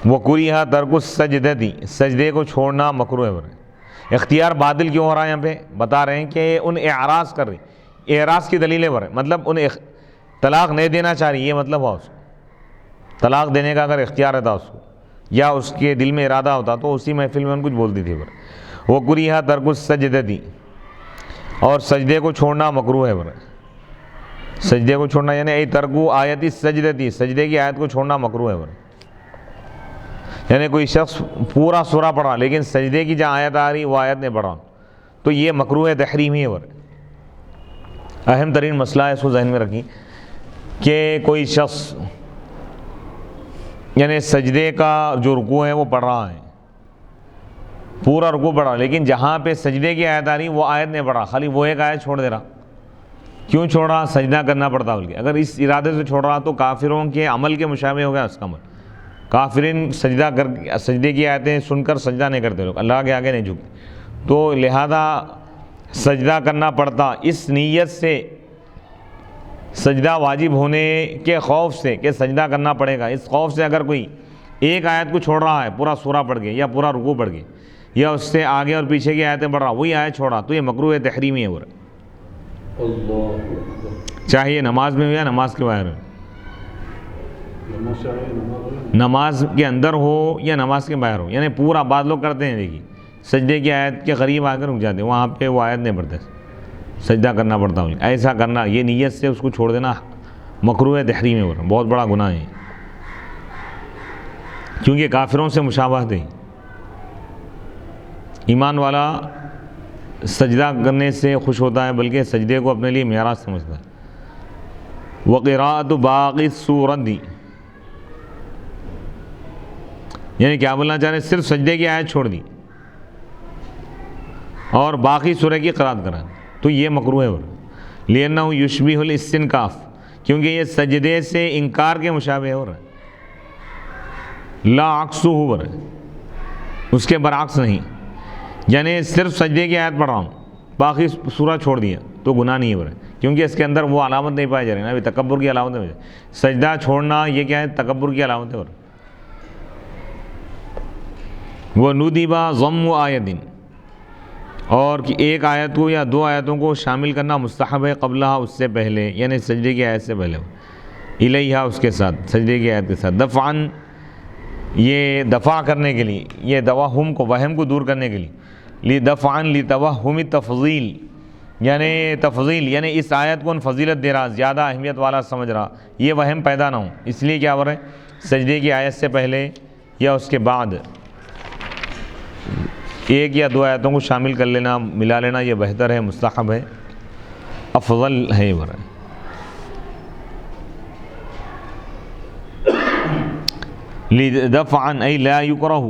[SPEAKER 1] وَكُرِهَ تَرْكُ السَّجْدَةِ، سجدے کو چھوڑنا مکروہ ہے بول رہے ہیں. اختیار باطل کیوں ہو رہا ہے یہاں پہ بتا رہے ہیں کہ ان اعراض کر رہی، اعراض کی دلیلیں بول رہے ہیں، مطلب ان طلاق نہیں دینا چاہ رہی، یہ مطلب ہوا اس کو. طلاق دینے کا اگر اختیار رہتا اس کو، یا اس کے دل میں ارادہ ہوتا، تو اسی محفل میں ان کچھ بولتی تھی. وَكُرِهَ تَرْكُ السَّجْدَةِ، اور سجدے کو چھوڑنا مکروہ ہے. سجدے کو چھوڑنا یعنی ای ترکو آیت السجدتی، سجدے کی آیت کو چھوڑنا مکروہ ہے. یعنی کوئی شخص پورا سورہ پڑھا لیکن سجدے کی جہاں آیت آ رہی وہ آیت نہیں پڑھا، تو یہ مکروہ تحریم ہی ہے. اہم ترین مسئلہ ہے، اس کو ذہن میں رکھیں کہ کوئی شخص یعنی سجدے کا جو رکوع ہے وہ پڑھ رہا ہے، پورا رکوع پڑھا، لیکن جہاں پہ سجدے کی آیت آ رہی وہ آیت نہیں پڑھا، خالی وہ ایک آیت چھوڑ دے رہا. کیوں چھوڑ رہا؟ سجدہ کرنا پڑتا بلکہ. اگر اس ارادے سے چھوڑ رہا تو کافروں کے عمل کے مشابہ ہو گیا اس کا عمل. کافرین سجدے کی آیتیں سن کر سجدہ نہیں کرتے، لوگ اللہ کے آگے نہیں جھکتے، تو لہذا سجدہ کرنا پڑتا. اس نیت سے، سجدہ واجب ہونے کے خوف سے کہ سجدہ کرنا پڑے گا، اس خوف سے اگر کوئی ایک آیت کو چھوڑ رہا ہے، پورا سورہ پڑھ کے یا پورا رکوع پڑھ کے، یا اس سے آگے اور پیچھے کی آیتیں پڑھ رہا، وہی آیت چھوڑا، تو یہ مکروہ تحریمی ہے. چاہے یہ نماز میں ہو یا نماز کے باہر ہو، نماز کے اندر ہو یا نماز کے باہر ہو. یعنی پورا بعض لوگ کرتے ہیں، دیکھیے سجدے کی آیت کے قریب آ کر رک جاتے ہیں، وہاں پہ وہ آیت نہیں پڑھتے، سجدہ کرنا پڑتا ہے. ایسا کرنا، یہ نیت سے اس کو چھوڑ دینا مکروہ تحریم ہے، بہت بڑا گناہ ہے، کیونکہ کافروں سے مشابہت ہے. ایمان والا سجدہ کرنے سے خوش ہوتا ہے، بلکہ سجدے کو اپنے لیے معراج سمجھتا ہے. وقراءۃ باقی السورۃ، یعنی کیا بولنا چاہ رہے ہیں، صرف سجدے کی آیت چھوڑ دی اور باقی سورہ کی قرات کرا، تو یہ مکروہ ہے. لأنہ یشبہ الاستنکاف، کیونکہ یہ سجدے سے انکار کے مشابہ ہو رہا ہے. لا عکسہ ہو رہا ہے، اس کے برعکس نہیں. یعنی صرف سجدے کی آیت پڑھ رہا ہوں، باقی سورہ چھوڑ دیا، تو گناہ نہیں ہو رہا ہے، کیونکہ اس کے اندر وہ علامت نہیں پائی جا رہی نا، ابھی تکبر کی علامت ہے. سجدہ چھوڑنا یہ کیا ہے؟ تکبر کی علامت ہے. وہ ندیبہ ضم آیت، اور کہ ایک آیت کو یا دو آیتوں کو شامل کرنا مستحب ہے، قبلہ اس سے پہلے، یعنی سجدے کی آیت سے پہلے، الیہا اس کے ساتھ، سجدے کی آیت کے ساتھ. دفعاً، یہ دفع کرنے کے لیے، یہ توہم کو، وہم کو دور کرنے کے لیے. دفعاً لتوہم تفضیل، یعنی تفضیل یعنی اس آیت کو ان فضیلت دے رہا، زیادہ اہمیت والا سمجھ رہا، یہ وہم پیدا نہ ہو، اس لیے کیا ہو رہا ہے، سجدے کی آیت سے پہلے یا اس کے بعد ایک یا دو آیتوں کو شامل کر لینا، ملا لینا، یہ بہتر ہے، مستحب ہے، افضل ہے. دفعاً ای لا یکرہ،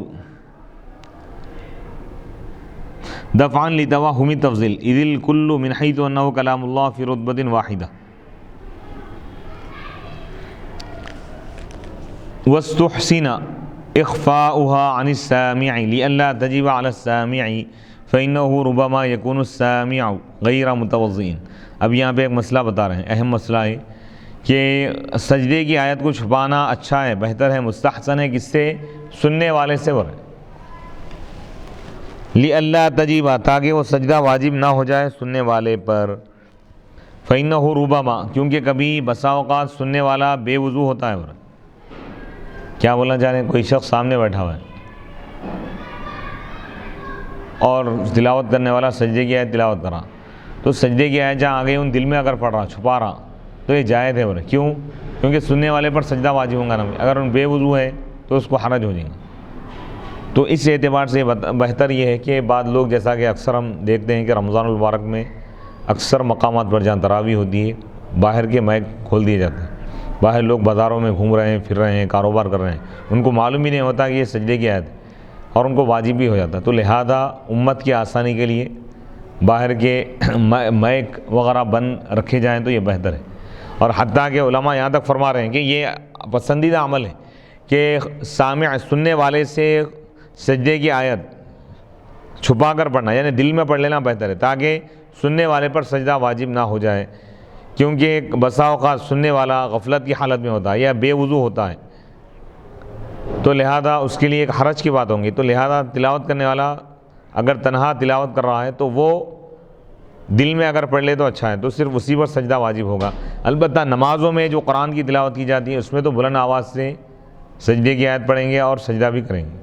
[SPEAKER 1] دفعاً لتوہم تفضیل، اذ الکل من حیث انہ کلام اللہ فی رتبۃ واحدہ. واستحسن اخفاؤها عن السامع لئلا تجب على السامع فإنه ربما يكون السامع غیر متوضئ. اب یہاں پہ ایک مسئلہ بتا رہے ہیں، اہم مسئلہ ہے کہ سجدے کی آیت کو چھپانا اچھا ہے، بہتر ہے، مستحسن ہے، کس سے؟ سننے والے سے ورے لِأَلَّا تَجِبَ، تاکہ وہ سجدہ واجب نہ ہو جائے سننے والے پر، فَإِنَّهُ رُبَمَا، کیونکہ کبھی بسا اوقات سننے والا بے وضو ہوتا ہے۔ کیا بولنا چاہ رہے ہیں؟ کوئی شخص سامنے بیٹھا ہوا ہے اور تلاوت کرنے والا سجدے کی آیت تلاوت کر رہا، تو سجدے کی آیت جہاں آ گئی ان دل میں اگر پڑھ رہا، چھپا رہا، تو یہ جائز ہے۔ کیوں؟ کیونکہ سننے والے پر سجدہ واجب ہوگا نا، اگر ان بے وضو ہے تو اس کو حرج ہو جائے گا۔ تو اس اعتبار سے بہتر یہ ہے کہ بعض لوگ، جیسا کہ اکثر ہم دیکھتے ہیں کہ رمضان المبارک میں اکثر مقامات پر جہاں تراویح ہوتی ہے باہر کے مائک کھول دیے جاتے ہیں، باہر لوگ بازاروں میں گھوم رہے ہیں، پھر رہے ہیں، کاروبار کر رہے ہیں، ان کو معلوم ہی نہیں ہوتا کہ یہ سجدے کی آیت ہے اور ان کو واجب بھی ہو جاتا ہے۔ تو لہذا امت کی آسانی کے لیے باہر کے مائک وغیرہ بند رکھے جائیں تو یہ بہتر ہے۔ اور حتیٰ کہ علماء یہاں تک فرما رہے ہیں کہ یہ پسندیدہ عمل ہے کہ سامع سننے والے سے سجدے کی آیت چھپا کر پڑھنا، یعنی دل میں پڑھ لینا بہتر ہے، تاکہ سننے والے پر سجدہ واجب نہ ہو جائے۔ کیونکہ بسا اوقات سننے والا غفلت کی حالت میں ہوتا ہے یا بے وضو ہوتا ہے، تو لہذا اس کے لیے ایک حرج کی بات ہوں گی۔ تو لہذا تلاوت کرنے والا اگر تنہا تلاوت کر رہا ہے تو وہ دل میں اگر پڑھ لے تو اچھا ہے، تو صرف اسی پر سجدہ واجب ہوگا۔ البتہ نمازوں میں جو قرآن کی تلاوت کی جاتی ہے اس میں تو بلند آواز سے سجدے کی آیت پڑھیں گے اور سجدہ بھی کریں گے۔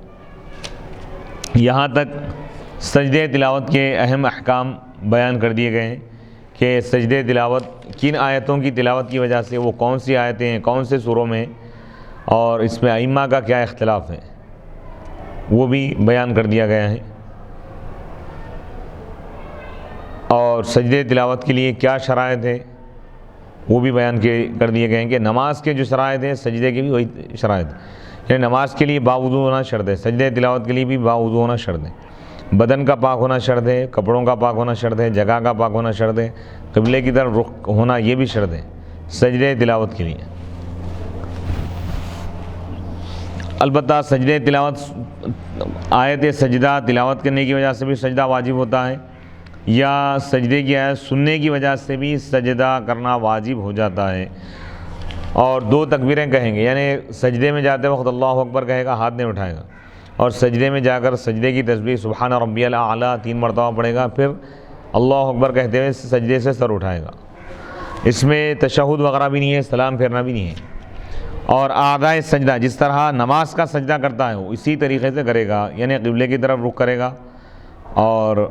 [SPEAKER 1] یہاں تک سجدے تلاوت کے اہم احکام بیان کر دیے گئے ہیں کہ سجدے تلاوت کن آیتوں کی تلاوت کی وجہ سے، وہ کون سی آیتیں ہیں، کون سے سوروں میں، اور اس میں ائمہ کا کیا اختلاف ہے وہ بھی بیان کر دیا گیا ہے۔ اور سجدے تلاوت کے لیے کیا شرائط ہے وہ بھی بیان کر دیے گئے ہیں کہ نماز کے جو شرائط ہیں سجدے کے بھی وہی شرائط ہیں، یعنی نماز کے لیے باوضو ہونا شرط ہے، سجدے تلاوت کے لیے بھی باوضو ہونا شرط ہے، بدن کا پاک ہونا شرط ہے، کپڑوں کا پاک ہونا شرط ہے، جگہ کا پاک ہونا شرط ہے، قبلے کی طرف رخ ہونا یہ بھی شرط ہے سجدے تلاوت کے لیے۔ البتہ سجدے تلاوت آیت سجدہ تلاوت کرنے کی وجہ سے بھی سجدہ واجب ہوتا ہے، یا سجدے کی آیت سننے کی وجہ سے بھی سجدہ کرنا واجب ہو جاتا ہے۔ اور دو تکبیریں کہیں گے، یعنی سجدے میں جاتے وقت اللہ اکبر کہے گا، ہاتھ نہیں اٹھائے گا، اور سجدے میں جا کر سجدے کی تسبیح سبحان ربی الاعلیٰ 3 مرتبہ پڑھے گا، پھر اللہ اکبر کہتے ہوئے سجدے سے سر اٹھائے گا۔ اس میں تشہد وغیرہ بھی نہیں ہے، سلام پھیرنا بھی نہیں ہے۔ اور اعضائے سجدہ جس طرح نماز کا سجدہ کرتا ہے وہ اسی طریقے سے کرے گا، یعنی قبلے کی طرف رخ کرے گا اور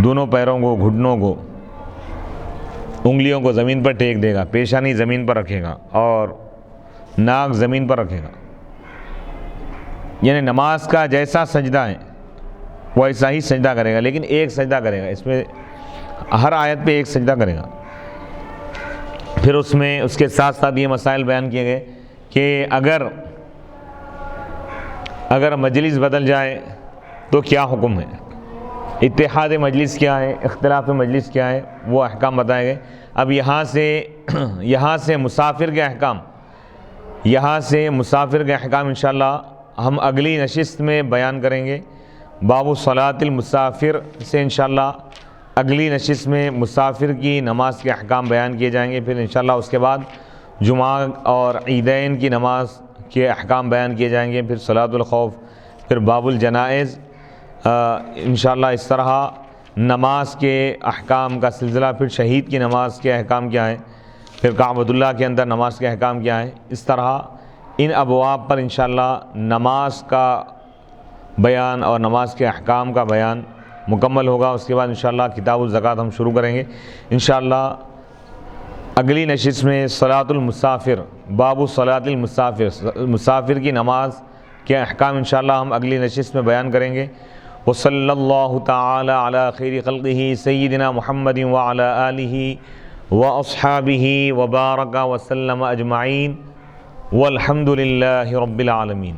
[SPEAKER 1] دونوں پیروں کو، گھٹنوں کو، انگلیوں کو زمین پر ٹیک دے گا، پیشانی زمین پر رکھے گا اور ناک زمین پر رکھے گا، یعنی نماز کا جیسا سجدہ ہے وہ ایسا ہی سجدہ کرے گا، لیکن ایک سجدہ کرے گا، اس میں ہر آیت پہ ایک سجدہ کرے گا۔ پھر اس میں اس کے ساتھ ساتھ یہ مسائل بیان کیے گئے کہ اگر مجلس بدل جائے تو کیا حکم ہے، اتحاد مجلس کیا ہے، اختلاف مجلس کیا ہے، وہ احکام بتائے گئے۔ اب یہاں سے مسافر کے احکام انشاءاللہ ہم اگلی نشست میں بیان کریں گے۔ باب صلاۃ المسافر سے انشاءاللہ اگلی نشست میں مسافر کی نماز کے احکام بیان کیے جائیں گے، پھر انشاءاللہ اس کے بعد جمعہ اور عیدین کی نماز کے احکام بیان کیے جائیں گے، پھر صلاۃ الخوف، پھر باب الجنائز، انشاءاللہ اس طرح نماز کے احکام کا سلسلہ، پھر شہید کی نماز کے احکام کیا ہیں، پھر کعبۃ اللہ کے اندر نماز کے احکام کیا ہیں، اس طرح ان ابواب پر انشاءاللہ نماز کا بیان اور نماز کے احکام کا بیان مکمل ہوگا۔ اس کے بعد انشاءاللہ کتاب الزکوٰۃ ہم شروع کریں گے انشاءاللہ اگلی نشست میں۔ صلاۃ المسافر، باب صلاۃ المسافر، مسافر کی نماز کے احکام انشاءاللہ ہم اگلی نشست میں بیان کریں گے۔ وصلی اللہ تعالی علی خیر خلقہ سیدنا محمد وعلی آلہ واصحابہ وبارک وسلم اجمعین والحمد للہ رب العالمین۔